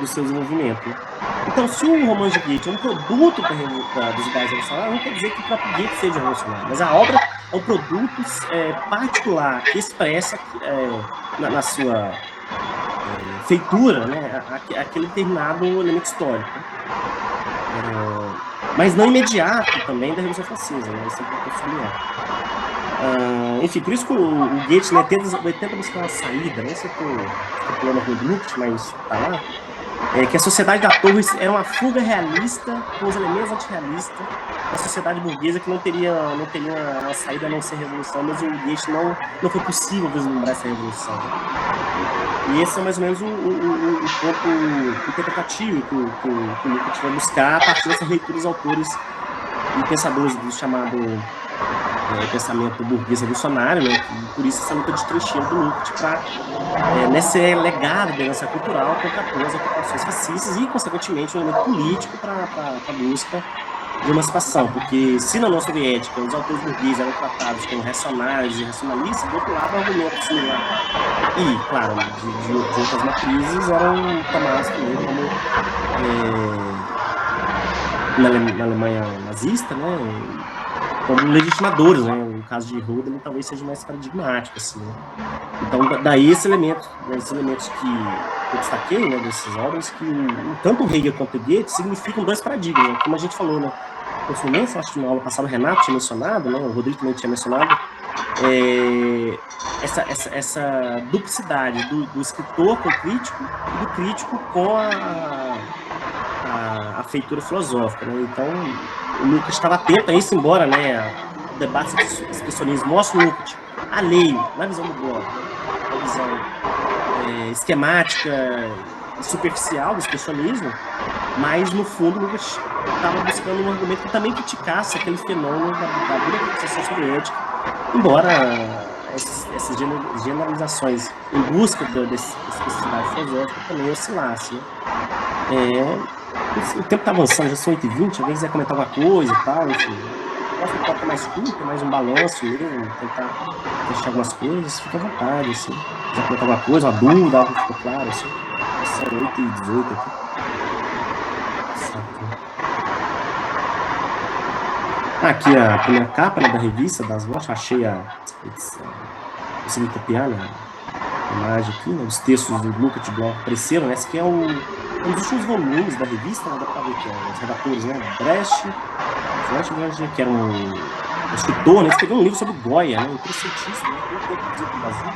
do seu desenvolvimento. Então, se o romance de Goethe é um produto dos ideais revolucionários, não quer dizer que o próprio Goethe seja revolucionário, mas a obra é um produto particular que expressa na sua feitura, né, aquele determinado elemento histórico. Mas não imediato também da Revolução Francesa, né? Isso é importante sublinhar. Enfim, por isso que o Goethe, né, tenta buscar uma saída, não sei se eu estou pulando com o Lukács, mas tá lá, que a sociedade da Torre era uma fuga realista com os elementos antirrealistas da sociedade burguesa que não teria uma saída a não ser revolução, mas o Goethe não foi possível vislumbrar essa revolução. E esse é mais ou menos o ponto interpretativo que o Lukács vai buscar a partir dessa leitura dos autores e pensadores do chamado pensamento burguês revolucionário, né? E por isso essa luta de trincheira do Lukács para nesse legado da herança cultural contrapor as ocupações fascistas e, consequentemente, um elemento político para a busca de emancipação, porque se na União Soviética os autores burgueses eram tratados como reacionários e racionalistas, do outro lado um argumento similar e, claro, de outras matrizes eram tomados também como na Alemanha nazista, né, como legitimadores, né, no caso de Hölderlin talvez seja mais paradigmático, assim, né? Então daí esses elementos que eu destaquei, né, dessas obras, que tanto o Hegel quanto o Goethe significam dois paradigmas, né? Como a gente falou, né, no Fluminense, acho que na aula passada o Renato tinha mencionado, né, o Rodrigo também tinha mencionado, essa duplicidade do escritor com o crítico e do crítico com a feitura filosófica, né? Então o Lukács estava atento a isso, embora, né, o debate expressionismo mostra o Lukács alheio, na visão do Bloch, na visão esquemática e superficial do expressionismo, mas no fundo o Lukács estava buscando um argumento que também criticasse aquele fenômeno da burocratização soviética, embora essas generalizações em busca dessa especificidade filosófica também oscilassem, né? O tempo está avançando, já são 8h20, alguém quiser comentar alguma coisa e tal, enfim. Posso um pouco mais curto, mais um balanço mesmo, tentar fechar algumas coisas, fica à vontade, assim. Se quiser comentar alguma coisa, uma dúvida, algo que ficou claro, assim. São 8h18 aqui. Aqui a primeira capa, né, da revista das Vozes, achei consegui copiar, né, a imagem aqui, né, os textos do Lukács Bloch apareceram, né, esse aqui é um dos últimos volumes da revista, né, dá pra ver que os redatores, né, Brecht, que era um escritor, né, escreveu um livro sobre Goya, né, interessantíssimo, né, tem tempo de no Brasil.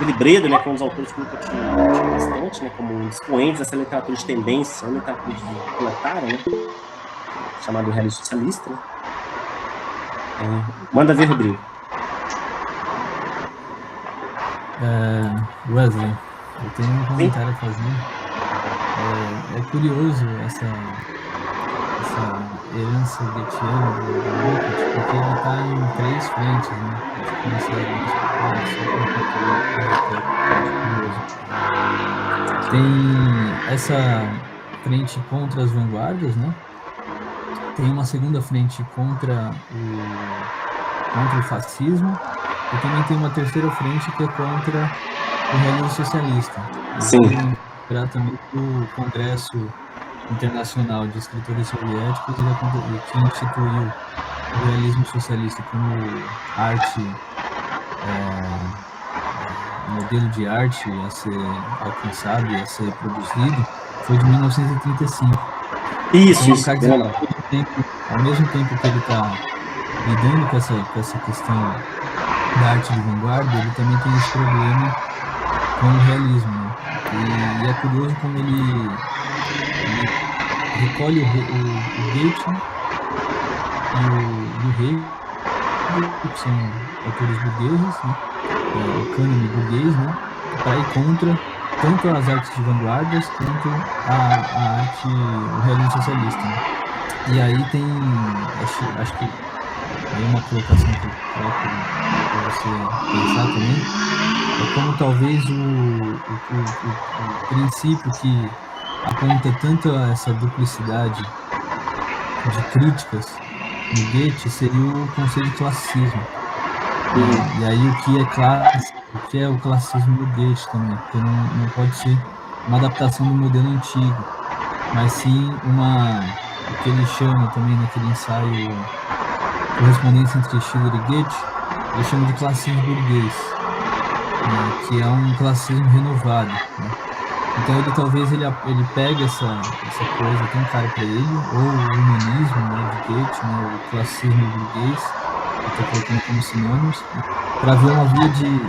Willy Breda, né, que é um dos autores que o Lukács tinha bastante, né, como expoentes dessa literatura de tendência, uma literatura de proletária, né, chamado realismo socialista, né. Manda ver, Rodrigo. Wesley, eu tenho um comentário a fazer. É curioso essa herança goethiana do Lukács, porque ele está em 3 frentes, né? Tem essa frente contra as vanguardas, né? Tem uma segunda frente contra o fascismo, e também tem uma terceira frente que é contra o realismo socialista. Sim. Para também o Congresso Internacional de Escritores Soviéticos, que instituiu o realismo socialista como arte, modelo de arte a ser alcançado e a ser produzido, foi de 1935. Isso, então, ao mesmo tempo que ele está lidando com essa questão da arte de vanguarda, ele também tem esse problema com o realismo, né? E é curioso como ele recolhe o Goethe e o Hegel, que são autores burgueses, né? O cânone burguês, né? Para ir contra tanto as artes de vanguardas quanto a arte, o realismo socialista, né? E aí tem, acho que aí uma colocação que eu coloco para você pensar também, é como talvez o princípio que aponta tanto a essa duplicidade de críticas no Goethe seria o conceito de classicismo. E aí o que é o classicismo do Goethe também, porque não pode ser uma adaptação do modelo antigo, mas sim o que ele chama também naquele ensaio Correspondência entre Schiller e Goethe, ele chama de classicismo burguês, né, que é um classicismo renovado, né? Então ele talvez ele pega essa coisa tão cara para ele, ou o humanismo, né, de Goethe, né, o classicismo burguês, que estou colocando como sinônimos, né, para ver uma via de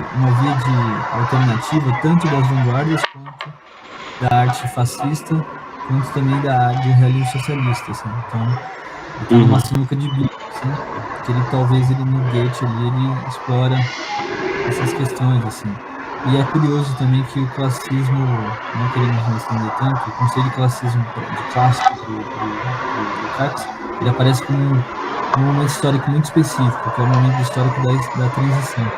alternativa tanto das vanguardas quanto da arte fascista, quanto também do realismo socialista, assim. Então ele está numa sinuca de bico, assim, que ele talvez no Goethe ali ele explora essas questões, assim. E é curioso também que o classicismo, não queremos me estender tanto, o conceito de classicismo, de clássico do Lukács, ele aparece como um momento histórico muito específico, que é o momento histórico da transição.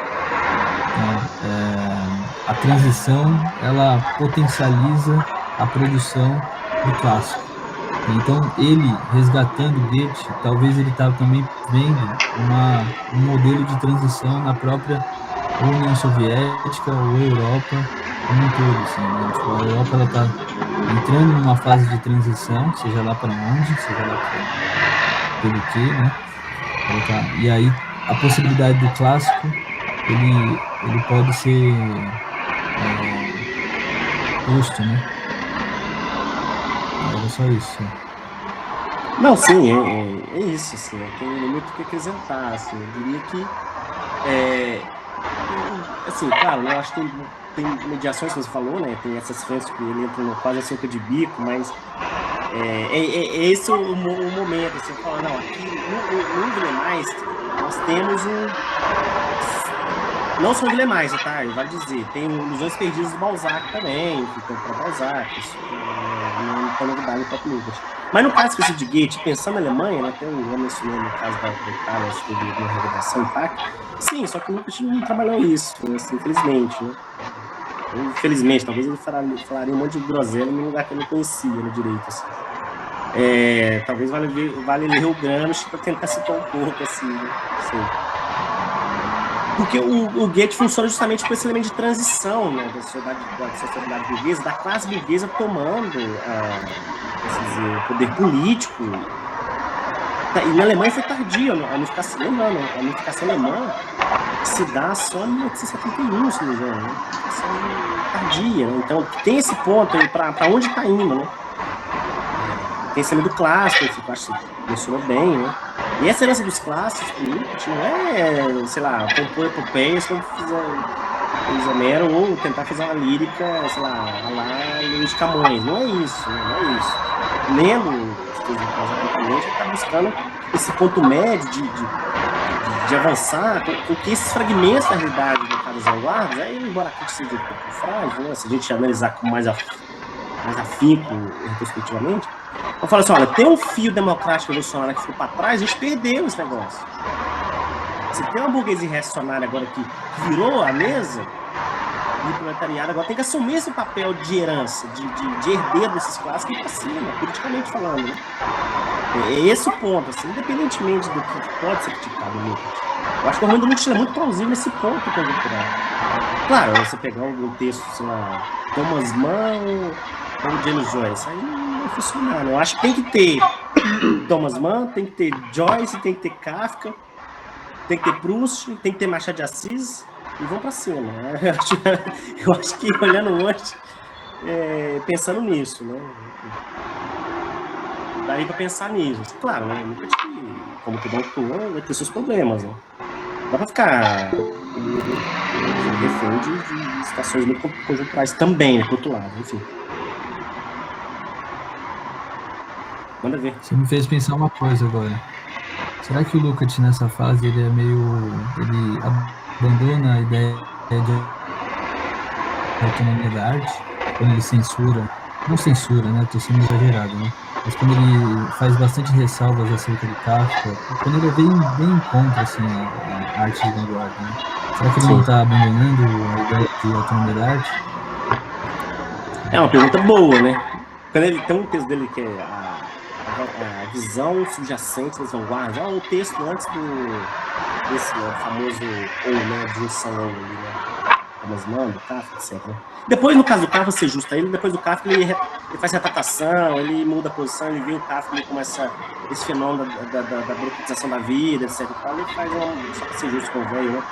A transição, ela potencializa a produção do clássico. Então, ele, resgatando Goethe, talvez ele está também vendo um modelo de transição na própria União Soviética ou Europa como um todo, assim, né? Tipo, a Europa ela está entrando numa fase de transição, seja lá para onde, seja lá pelo quê, né? E aí a possibilidade do clássico ele pode ser posto, né? Era só isso. Não, sim, é isso, assim, não tem muito o que acrescentar, assim, eu diria que assim, claro, né, eu acho que tem mediações que você falou, né, tem essas frentes que ele entra quase a sinuca de bico, mas esse o momento, assim, falar, não, aqui no Guilhermais nós temos não só o Guilhermais, tá, vale dizer, tem Ilusões Perdidas do Balzac também, que tem para Balzac, isso não tem novidade no próprio Lucas. Mas no caso específico de Goethe, pensando na Alemanha, né, até eu mencionei no caso da Itália, acho que teve uma redação impacto, sim, só que o Lucas não trabalhou isso, né, assim, infelizmente, né. Infelizmente, talvez ele falaria um monte de groselha num lugar que eu não conhecia no direito, assim. Talvez vale ler o Gramsci para tentar citar um pouco, assim, né, assim. Porque o Goethe funciona justamente com esse elemento de transição, né, da sociedade burguesa, da classe burguesa tomando o poder político. E na Alemanha foi tardia, a unificação alemã se dá só em 1871, se não me engano, né? Tardia, né? Então tem esse ponto aí para onde está indo, né? Tem esse elemento clássico, que eu acho que você mencionou bem, né? E essa herança dos clássicos políticos não é, sei lá, compor epopeias como fizeram Homero, ou tentar fazer uma lírica, sei lá, lá Luiz de Camões. Não é isso, né? Não é isso. Lendo as coisas do Balzac, ele está buscando esse ponto médio de avançar, porque esses fragmentos da realidade do Carlos Vanguardas, embora a crítica seja um pouco frágil, né? Se a gente analisar com mais afinco retrospectivamente, eu falo assim, olha, tem um fio democrático revolucionário que ficou para trás, a gente perdeu esse negócio. Você tem uma burguesia reacionária agora que virou a mesa, e o proletariado agora tem que assumir esse papel de herança, de herdeiro desses clássicos e ir para cima, politicamente falando, né? É esse o ponto, assim, independentemente do que pode ser criticado no Lucas. Eu acho que o Romano do Lucas é muito plausível nesse ponto conjuntural. Claro, você pegar um texto, sei lá, Thomas Mann ou James Joyce, aí não vai funcionar, né? Eu acho que tem que ter Thomas Mann, tem que ter Joyce, tem que ter Kafka, tem que ter Proust, tem que ter Machado de Assis, e vão para cima, né? Eu acho que olhando hoje, pensando nisso, né? Daí para pensar nisso. Claro, né? Nunca tive, como todo autor, vai ter seus problemas, né? Dá para ficar refém de situações muito conjunturais também, né? Por outro lado, enfim. Manda ver. Você me fez pensar uma coisa agora. Será que o Lukács nessa fase ele abandona a ideia de autonomia da arte quando ele censura não censura, né? Tô sendo exagerado, né? Mas quando ele faz bastante ressalvas acerca de Kafka, quando ele é bem contra, assim, a arte de vanguarda, né? Será que ele não Sim. está abandonando a ideia de autonomia da arte? É uma pergunta boa, né? Quando ele tem um texto dele que é a visão subjacente das vanguardas, é o texto antes desse famoso ou, né, de junção ou ali, né? Thomas Mann, do Kafka, etc. Depois, no caso do Kafka, ser justo a ele, depois do Kafka ele faz retratação, ele muda a posição, ele vê o Kafka ele começa esse fenômeno da burocratização da vida, etc. Ele faz só para ser justo com o velho, né?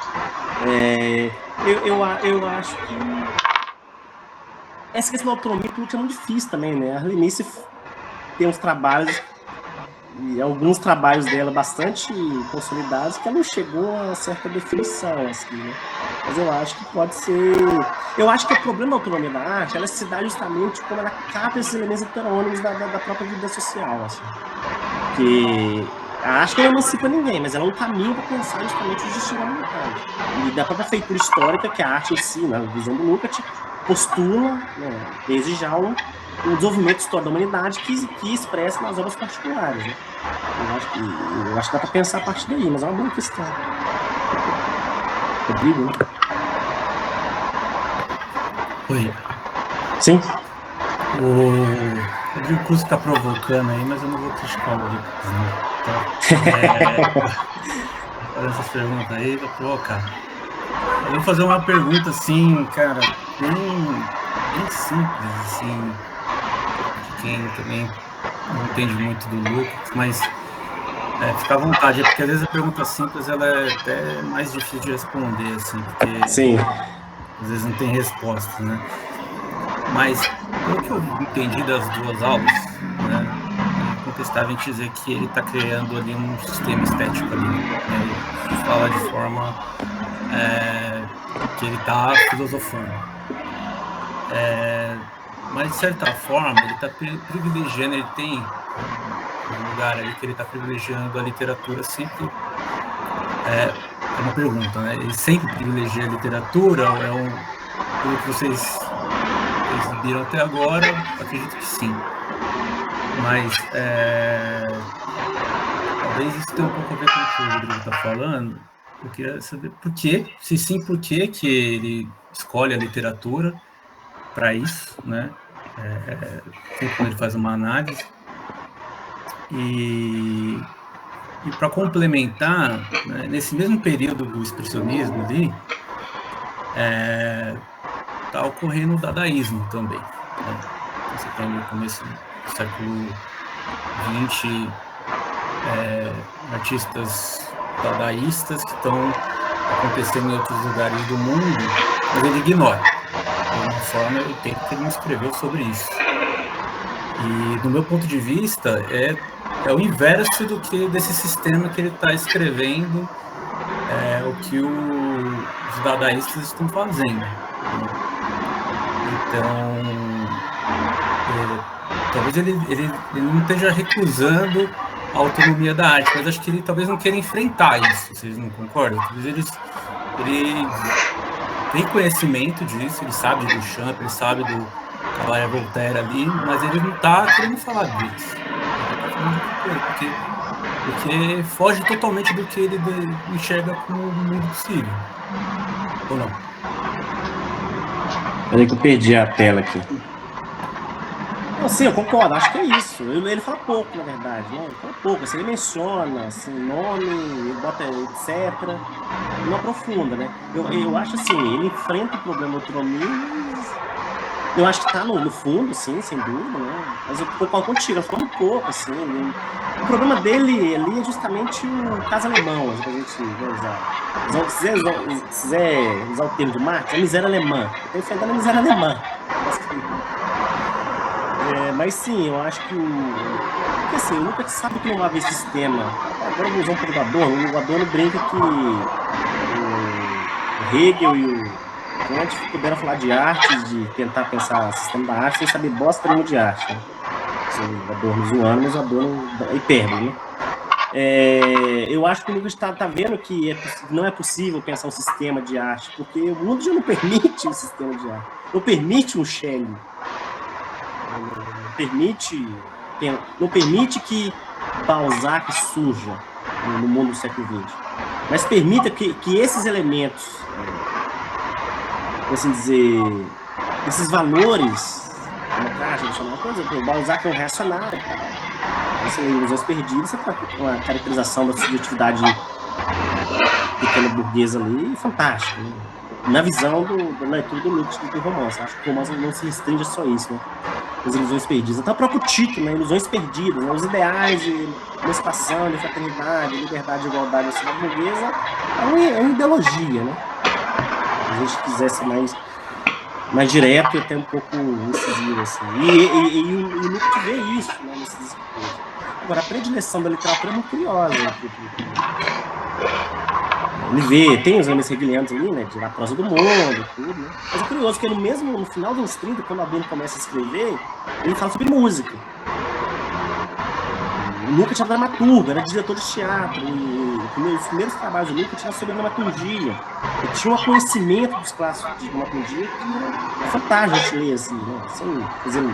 Eu acho que essa questão da autonomia política é muito difícil também, né? A Lenice tem uns trabalhos, e alguns trabalhos dela bastante consolidados, que ela não chegou a certa definição, assim, né? Mas eu acho que pode ser... Eu acho que o problema da autonomia da arte, ela se dá justamente como ela capta esses elementos heterônimos da própria vida social, assim. Porque a arte não emancipa ninguém, mas ela é um caminho para pensar justamente o destino da humanidade. E da própria feitura histórica que a arte ensina, a visão do Lukács, postula, né, desde já um desenvolvimento histórico da humanidade que expressa nas obras particulares, né? Eu acho que dá para pensar a partir daí, mas é uma boa questão. Rodrigo, né? Oi. Sim. O Rodrigo Cruz está provocando aí, mas eu não vou criticar o Rodrigo Cruz, não. Tá? Essas perguntas aí, vou provocar. Eu vou fazer uma pergunta assim, cara, bem simples, assim, de quem também não entende muito do Lucas, mas fica à vontade, porque às vezes a pergunta simples ela é até mais difícil de responder, assim, porque Sim. Às vezes não tem resposta, né? Mas, pelo que eu entendi das duas aulas, né, é incontestável dizer que ele está criando ali um sistema estético ali, né? Ele fala de forma que ele está filosofando. Mas, de certa forma, ele está privilegiando, ele tem um lugar ali que ele está privilegiando a literatura sempre. É uma pergunta, né? Ele sempre privilegia a literatura? Pelo que vocês exibiram até agora, acredito que sim. Mas talvez isso tenha um pouco a ver com o que o Rodrigo está falando. Eu queria saber por quê, se sim, por quê que ele escolhe a literatura para isso, né? Sempre quando ele faz uma análise. E para complementar, né, nesse mesmo período do expressionismo ali, está ocorrendo o dadaísmo também. Né? Você tem no começo do século XX artistas dadaístas que estão acontecendo em outros lugares do mundo, mas ele ignora. De alguma forma, eu tenho que ele me escreveu sobre isso. E, do meu ponto de vista, é o inverso desse sistema que ele está escrevendo, o que os dadaístas estão fazendo. Então, talvez ele não esteja recusando a autonomia da arte, mas acho que ele talvez não queira enfrentar isso, vocês não concordam? Talvez ele tem conhecimento disso, ele sabe do Duchamp, ele sabe do Cavalli Voltaire ali, mas ele não está querendo falar disso. Porque foge totalmente do que ele enxerga como um mundo possível. Ou não? Peraí que eu perdi a tela aqui. Não, sim, eu concordo, acho que é isso. Ele fala pouco, na verdade, né? Ele fala pouco, assim, ele menciona assim, nome, ele bota etc. Não aprofunda, né? Eu acho assim, ele enfrenta o problema da autonomia, mas eu acho que tá no fundo, sim, sem dúvida, né? Mas eu concordo contigo, ela fala um pouco, assim. O problema dele ali é justamente o caso alemão, a gente vai usar. Se quiser usar o termo de Marx, é a miséria alemã. Eu tenho enfrentado a miséria alemã. Mas sim, eu acho que porque assim, o Lucas sabe que não vai haver sistema. Agora eu vou usar um pouco do Adorno. O Adorno brinca que o Hegel e o Kant puderam falar de arte, de tentar pensar o sistema da arte sem saber bosta nenhuma de arte, né? Assim, o Adorno zoando, mas o Adorno é hipérbole, né? Eu acho que o Lucas está vendo que não é possível pensar um sistema de arte, porque o mundo já não permite um sistema de arte, não permite um Schelling. não permite que Balzac surja no mundo do século XX, mas permita que esses elementos, assim dizer, esses valores democráticos, por exemplo, o Balzac é um reacionário, você lê Ilusões Perdidas, você tá com uma caracterização da subjetividade pequena burguesa ali, fantástica, né? Na visão da leitura do Lukács do romance. Acho que o romance não se restringe a só isso, né? As Ilusões Perdidas. Até o próprio título, né? Ilusões Perdidas, né? Os ideais de emancipação, de fraternidade, de liberdade, de igualdade da sociedade burguesa é uma ideologia, né? Se a gente quisesse mais direto e até um pouco incisivo, assim. E o Lukács vê isso, né? Nesses discursos. Agora, a predileção da literatura é muito curiosa. Ele vê, tem os elementos hegelianos ali, né, de a prosa do mundo, tudo, né? Mas é curioso que no final dos anos 30, quando Albino começa a escrever, ele fala sobre música. O Lukács era dramaturgo, era diretor de teatro, e os primeiros trabalhos do Lukács eram sobre dramaturgia. Ele tinha um conhecimento dos clássicos de dramaturgia que é fantástico a gente ler, assim, né? Sem fazer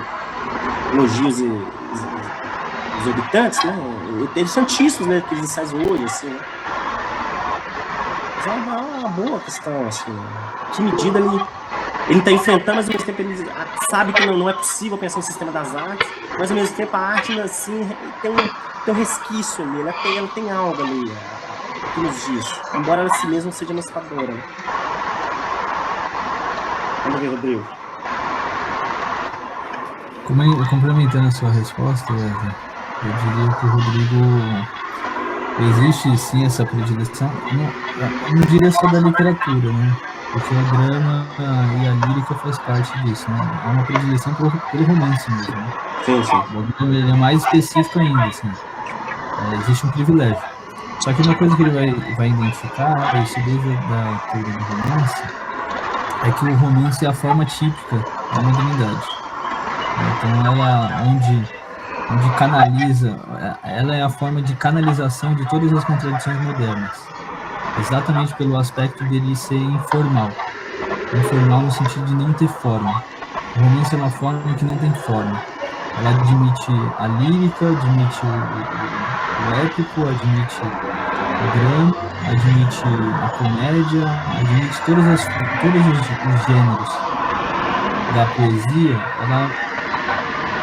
elogios exorbitantes, né? Interessantíssimos, né? Aqueles ensaios hoje, assim, né? É uma boa questão, assim. Que medida ele está enfrentando, mas ao mesmo tempo ele sabe que não é possível pensar um sistema das artes, mas ao mesmo tempo a arte, assim, tem um resquício ali, ela tem algo ali que nos diz, embora ela si mesma seja emancipadora. Né? Vamos ver, Rodrigo. Complementando a sua resposta, eu diria que o Rodrigo... Existe sim essa predileção, não diria só da literatura, né? Porque a drama e a lírica faz parte disso, né? Há uma predileção pelo romance mesmo, né? Sim. Ele é mais específico ainda, assim. Existe um privilégio. Só que uma coisa que ele vai identificar, isso desde a teoria do romance, é que o romance é a forma típica da modernidade. Então ela, onde canaliza, ela é a forma de canalização de todas as contradições modernas, exatamente pelo aspecto dele ser informal no sentido de não ter forma. O romance é uma forma que não tem forma, ela admite a lírica, admite o épico, admite o drama, admite a comédia, admite todos os gêneros da poesia,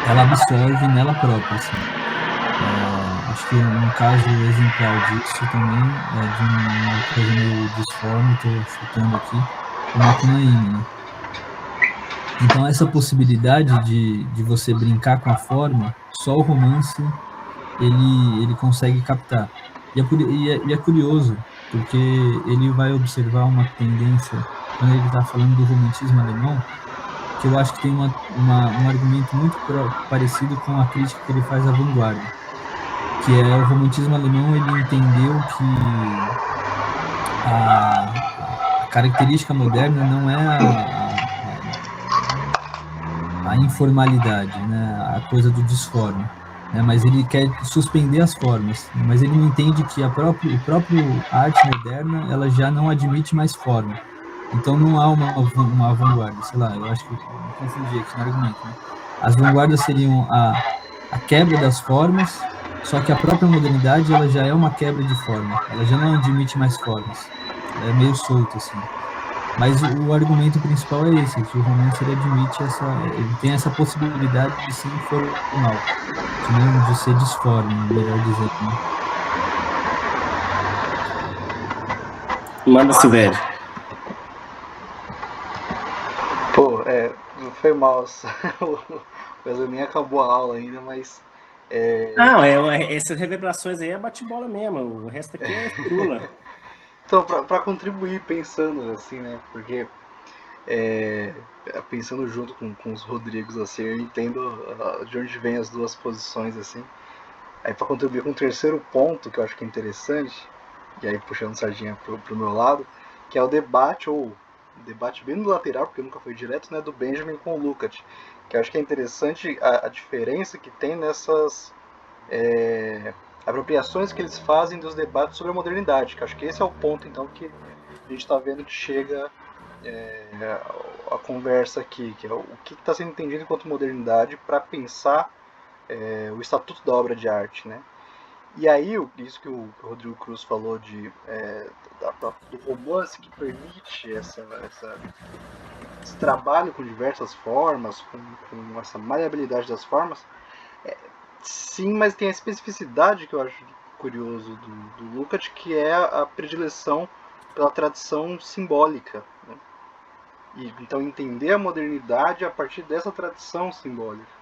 ela absorve nela própria, assim. Acho que um caso exemplar disso também é de uma coisa meio disforme, estou chutando aqui, o Macunaíma, né? Então essa possibilidade de você brincar com a forma, só o romance ele consegue captar. E é curioso, porque ele vai observar uma tendência, quando ele está falando do romantismo alemão, que eu acho que tem um argumento muito parecido com a crítica que ele faz à vanguarda, que é o romantismo alemão. Ele entendeu que a característica moderna não é a informalidade, né, a coisa do disforme, né, mas ele quer suspender as formas, né, mas ele não entende que o próprio arte moderna ela já não admite mais forma. Então não há uma vanguarda, sei lá, eu acho que eu me confundi aqui no argumento, né? As vanguardas seriam a quebra das formas, só que a própria modernidade ela já é uma quebra de forma, ela já não admite mais formas, ela é meio solto, assim. Mas o argumento principal é esse, que o romance ele admite ele tem essa possibilidade de ser informal, de ser disforme, melhor dizendo, né? Manda, Silvério. Pô, foi mal. O nem acabou a aula ainda, mas. Não, essas reverberações aí é bate-bola mesmo. O resto aqui é firula. Então, pra contribuir pensando, assim, né? Porque pensando junto com os Rodrigos, assim, eu entendo de onde vem as duas posições, assim. Aí pra contribuir com o terceiro ponto, que eu acho que é interessante, e aí puxando sardinha pro meu lado, que é o debate bem no lateral, porque nunca foi direto, né, do Benjamin com o Lukács, que eu acho que é interessante a diferença que tem nessas apropriações que eles fazem dos debates sobre a modernidade, que eu acho que esse é o ponto, então, que a gente está vendo que chega a conversa aqui, que é o que está sendo entendido enquanto modernidade para pensar o estatuto da obra de arte, né? E aí, isso que o Rodrigo Cruz falou do romance que permite esse trabalho com diversas formas, com essa maleabilidade das formas, sim, mas tem a especificidade que eu acho curioso do Lukács, que é a predileção pela tradição simbólica, né? E então entender a modernidade a partir dessa tradição simbólica.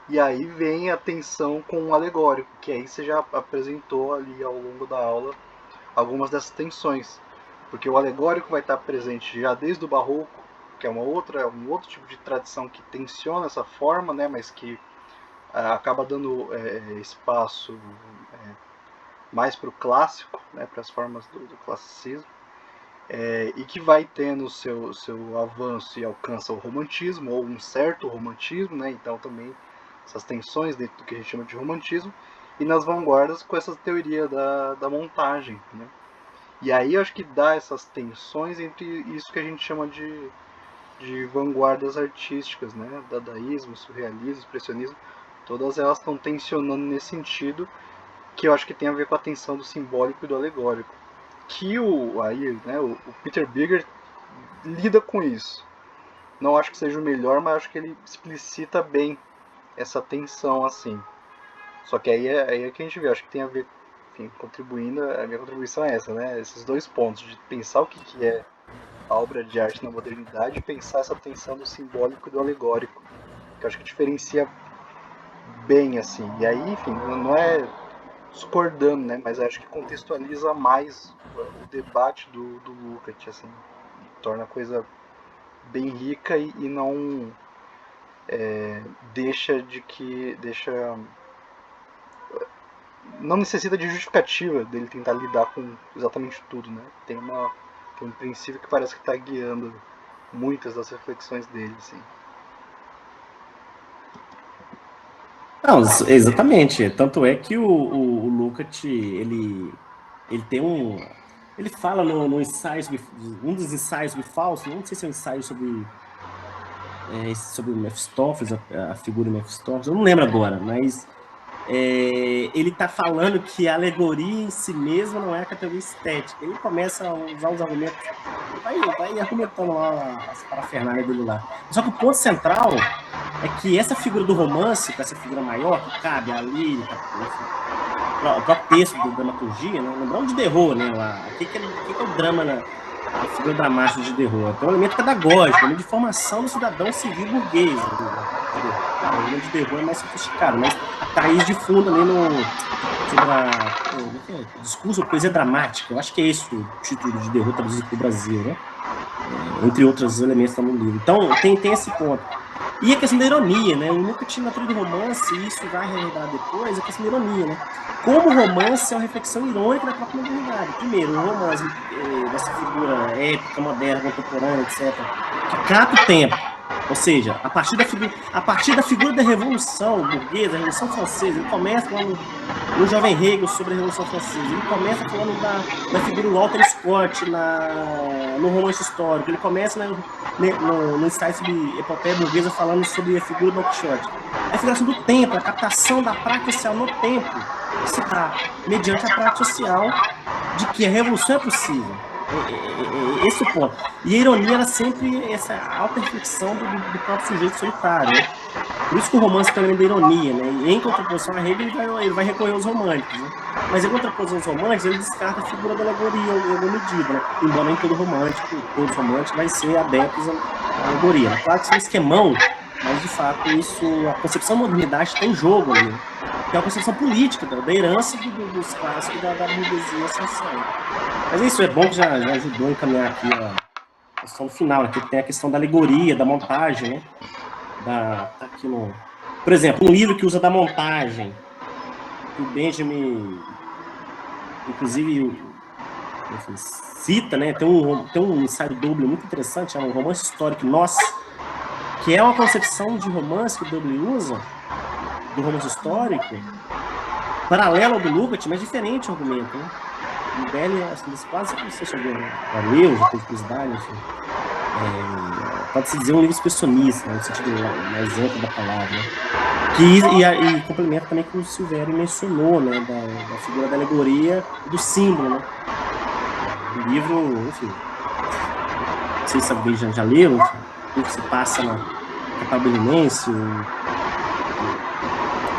E aí vem a tensão com o alegórico, que aí você já apresentou ali ao longo da aula algumas dessas tensões. Porque o alegórico vai estar presente já desde o barroco, que é um outro tipo de tradição que tensiona essa forma, né, mas que acaba dando espaço mais para o clássico, né, para as formas do classicismo. E que vai tendo seu avanço e alcança o romantismo, ou um certo romantismo, né? Então também essas tensões dentro do que a gente chama de romantismo, e nas vanguardas com essa teoria da montagem, né? E aí eu acho que dá essas tensões entre isso que a gente chama de vanguardas artísticas, né? Dadaísmo, surrealismo, expressionismo, todas elas estão tensionando nesse sentido, que eu acho que tem a ver com a tensão do simbólico e do alegórico. Que o Peter Biggert lida com isso. Não acho que seja o melhor, mas acho que ele explicita bem essa tensão assim. Só que aí é que a gente vê, acho que tem a ver, enfim, a minha contribuição é essa, né? Esses dois pontos, de pensar o que é a obra de arte na modernidade e pensar essa tensão do simbólico e do alegórico, que eu acho que diferencia bem, assim. E aí, enfim, não é discordando, né? Mas acho que contextualiza mais o debate do Lukács, assim, torna a coisa bem rica e não não necessita de justificativa dele tentar lidar com exatamente tudo, né? Tem um princípio que parece que está guiando muitas das reflexões dele, assim. Não, exatamente. Tanto é que o Lukács, ele tem ele fala no ensaio sobre um dos ensaios sobre Fausto, não sei se é um ensaio sobre o Mefistófeles, a figura do Mefistófeles, eu não lembro agora, mas ele está falando que a alegoria em si mesma não é a categoria estética. Ele começa a usar os argumentos, vai argumentando lá as parafernálias dele lá. Só que o ponto central é que essa figura do romance, com essa figura maior, que cabe a lírica, o próprio texto da dramaturgia, né? Lembrando de Derrô, né? O que é o drama, a figura dramática de Derrô? Tem um elemento pedagógico, de formação do cidadão civil burguês. O elemento de Derrô é mais sofisticado, mas a raiz de fundo ali sobre discurso ou poesia dramática. Eu acho que é esse o título de Derrô traduzido para o Brasil, né? Entre outros elementos que estão no livro. Então, tem esse ponto. E a questão da ironia, né? Eu nunca tinha na teoria do romance, e isso vai revelar depois, a questão da ironia, né? Como o romance é uma reflexão irônica da própria modernidade. Primeiro, o romance dessa figura épica, moderna, contemporânea, etc., que capta o tempo. Ou seja, a partir da figura da Revolução Burguesa, a Revolução Francesa, ele começa falando no Jovem Hegel sobre a Revolução Francesa, ele começa falando da figura do Walter Scott no romance histórico, ele começa no ensaio sobre epopeia burguesa falando sobre a figura do Don Quixote. A figuração do tempo, a captação da prática social no tempo, que se dá mediante a prática social de que a revolução é possível. Esse é o ponto. E a ironia era sempre essa alta reflexão do próprio sujeito solitário, né? Por isso que o romance tem o elemento da ironia, né? E em contraposição a Hegel, ele vai recorrer aos românticos, né? Mas em contraposição aos românticos, ele descarta a figura da alegoria em alguma medida, né? Embora nem todo romântico vai ser adeptos à alegoria. Claro que isso é um esquemão, mas de fato a concepção da modernidade está em jogo ali, né? Que é uma concepção política da herança dos clássicos da burguesia social. Mas isso é bom que já ajudou a encaminhar aqui a questão final, né? Que tem a questão da alegoria, da montagem, né? Tá aqui por exemplo, um livro que usa da montagem, que o Benjamin, inclusive, enfim, cita, né? Tem um ensaio Dublin muito interessante, é um romance histórico nosso, que é uma concepção de romance que o Dublin usa, do romance histórico, paralelo ao do Lukács, mas diferente o argumento, né? O Belli, assim, quase que você chegou a ler, já teve curiosidade, enfim. pode-se dizer um livro expressionista, né, no sentido mais amplo da palavra, né? E complementa também com o que o Silvério mencionou, né, da figura da alegoria e do símbolo, né? O livro, enfim, não sei se alguém já leu, enfim, o livro se passa na capital belenense, o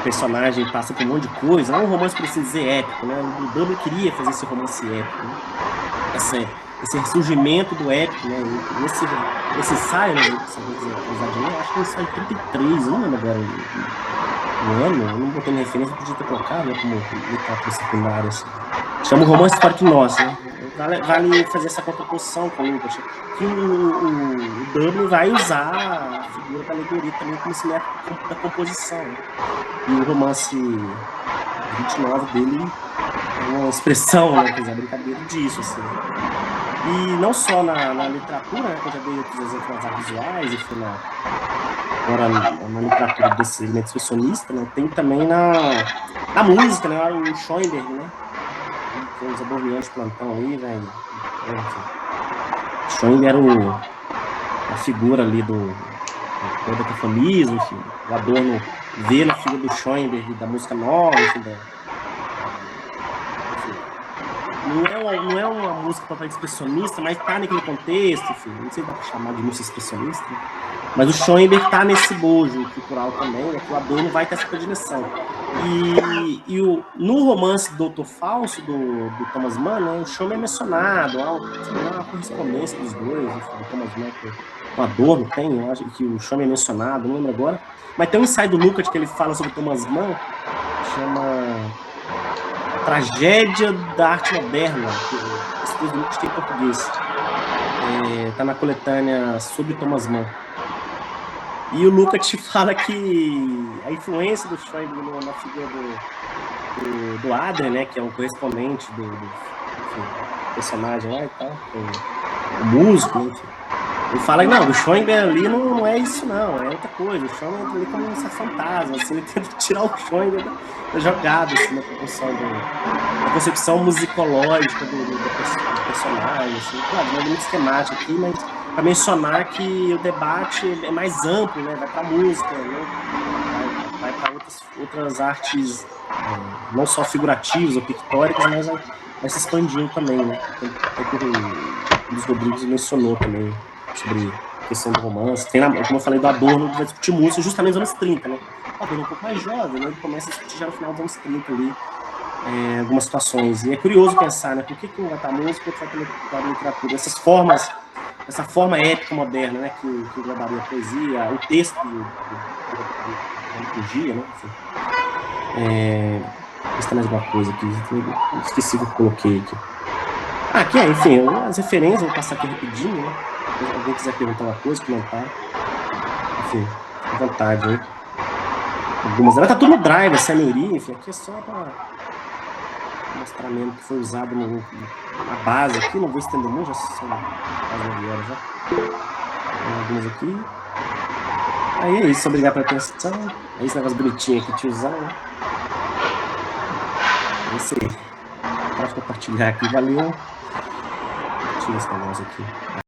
personagem passa por um monte de coisa, não é um romance, por assim dizer, épico, né? O Dumbledore queria fazer esse romance épico, né? Esse ressurgimento do épico, né? Esse ensaio, né? Eu acho que é um ensaio 33, eu não lembro agora o ano, eu não botei na referência, podia ter colocado, né? Como literatura secundária, assim. Chama o romance histórico nosso, né? Vale fazer essa contraposição com o Lucas, que o Dublin vai usar a figura da alegoria também como esse método da composição, né? E o romance 29 dele é uma expressão, né? Quer dizer, a brincadeira disso, assim. E não só na literatura, né? Que eu já dei outros exemplos nas artes visuais, enfim, agora na literatura desse elemento expressionista, né? Tem também na música, né? O Schoenberg, né? Tem os aborneantes plantão aí, velho. Schoenberg era a figura ali do decafonismo, enfim. O Adorno vê na figura do Schoenberg, da música nova, enfim, não é uma música totalmente expressionista, mas tá naquele contexto, enfim, não sei se dá pra chamar de música expressionista, né? Mas o Schoenberg tá nesse bojo cultural também, né, que o Adorno vai ter essa predileção. No romance Doutor Falso, do Thomas Mann, né, o Schoenberg é mencionado, há uma correspondência dos dois, enfim, do Thomas Mann com o Adorno tem, eu acho que o Schoenberg é mencionado, não lembro agora, mas tem um ensaio do Lukács que ele fala sobre Thomas Mann, que chama Tragédia da Arte Moderna, que esse livro tem em português. Está na coletânea sobre Thomas Mann. E o Lukács fala que a influência do Schoenberg na figura do Adler, né, que é um correspondente do personagem lá e tal, o músico, né, enfim. Ele fala que não, o Schoenberg ali não é isso não, é outra coisa. O Schoenberg entra ali como um fantasma, assim, ele tenta tirar o Schoenberg da jogada, assim, da concepção musicológica do personagem, assim. Claro, não é muito esquemático aqui, mas para mencionar que o debate é mais amplo, né, vai para a música, né, vai para outras artes, não só figurativas ou pictóricas, mas vai se expandindo também, né. O Luiz Rodrigues mencionou também sobre a questão do romance. Tem, como eu falei, do Adorno, que vai discutir música justamente nos anos 30, né? O Adorno é um pouco mais jovem, né? Ele começa a discutir já no final dos anos 30 ali, algumas situações. E é curioso pensar, né? Por que um vai para a música e outro vai para a literatura? Essa forma épica moderna, né? Que englobaria a poesia, o texto da liturgia, né? Tem mais alguma coisa aqui. Esqueci que eu coloquei aqui. Aqui, enfim, as referências, vou passar aqui rapidinho, né? Se alguém quiser perguntar uma coisa, comentar. Enfim, à vontade, hein? Algumas delas tá tudo no Drive, essa maioria, enfim, aqui é só para mostrar mesmo que foi usado na base aqui, não vou estender muito, já são quase 9 horas já. Tem algumas aqui. Aí é isso, obrigado pela atenção. É esse negócio bonitinho aqui, tiozão, né? É isso aí. Para compartilhar aqui, valeu. Tira esse negócio aqui.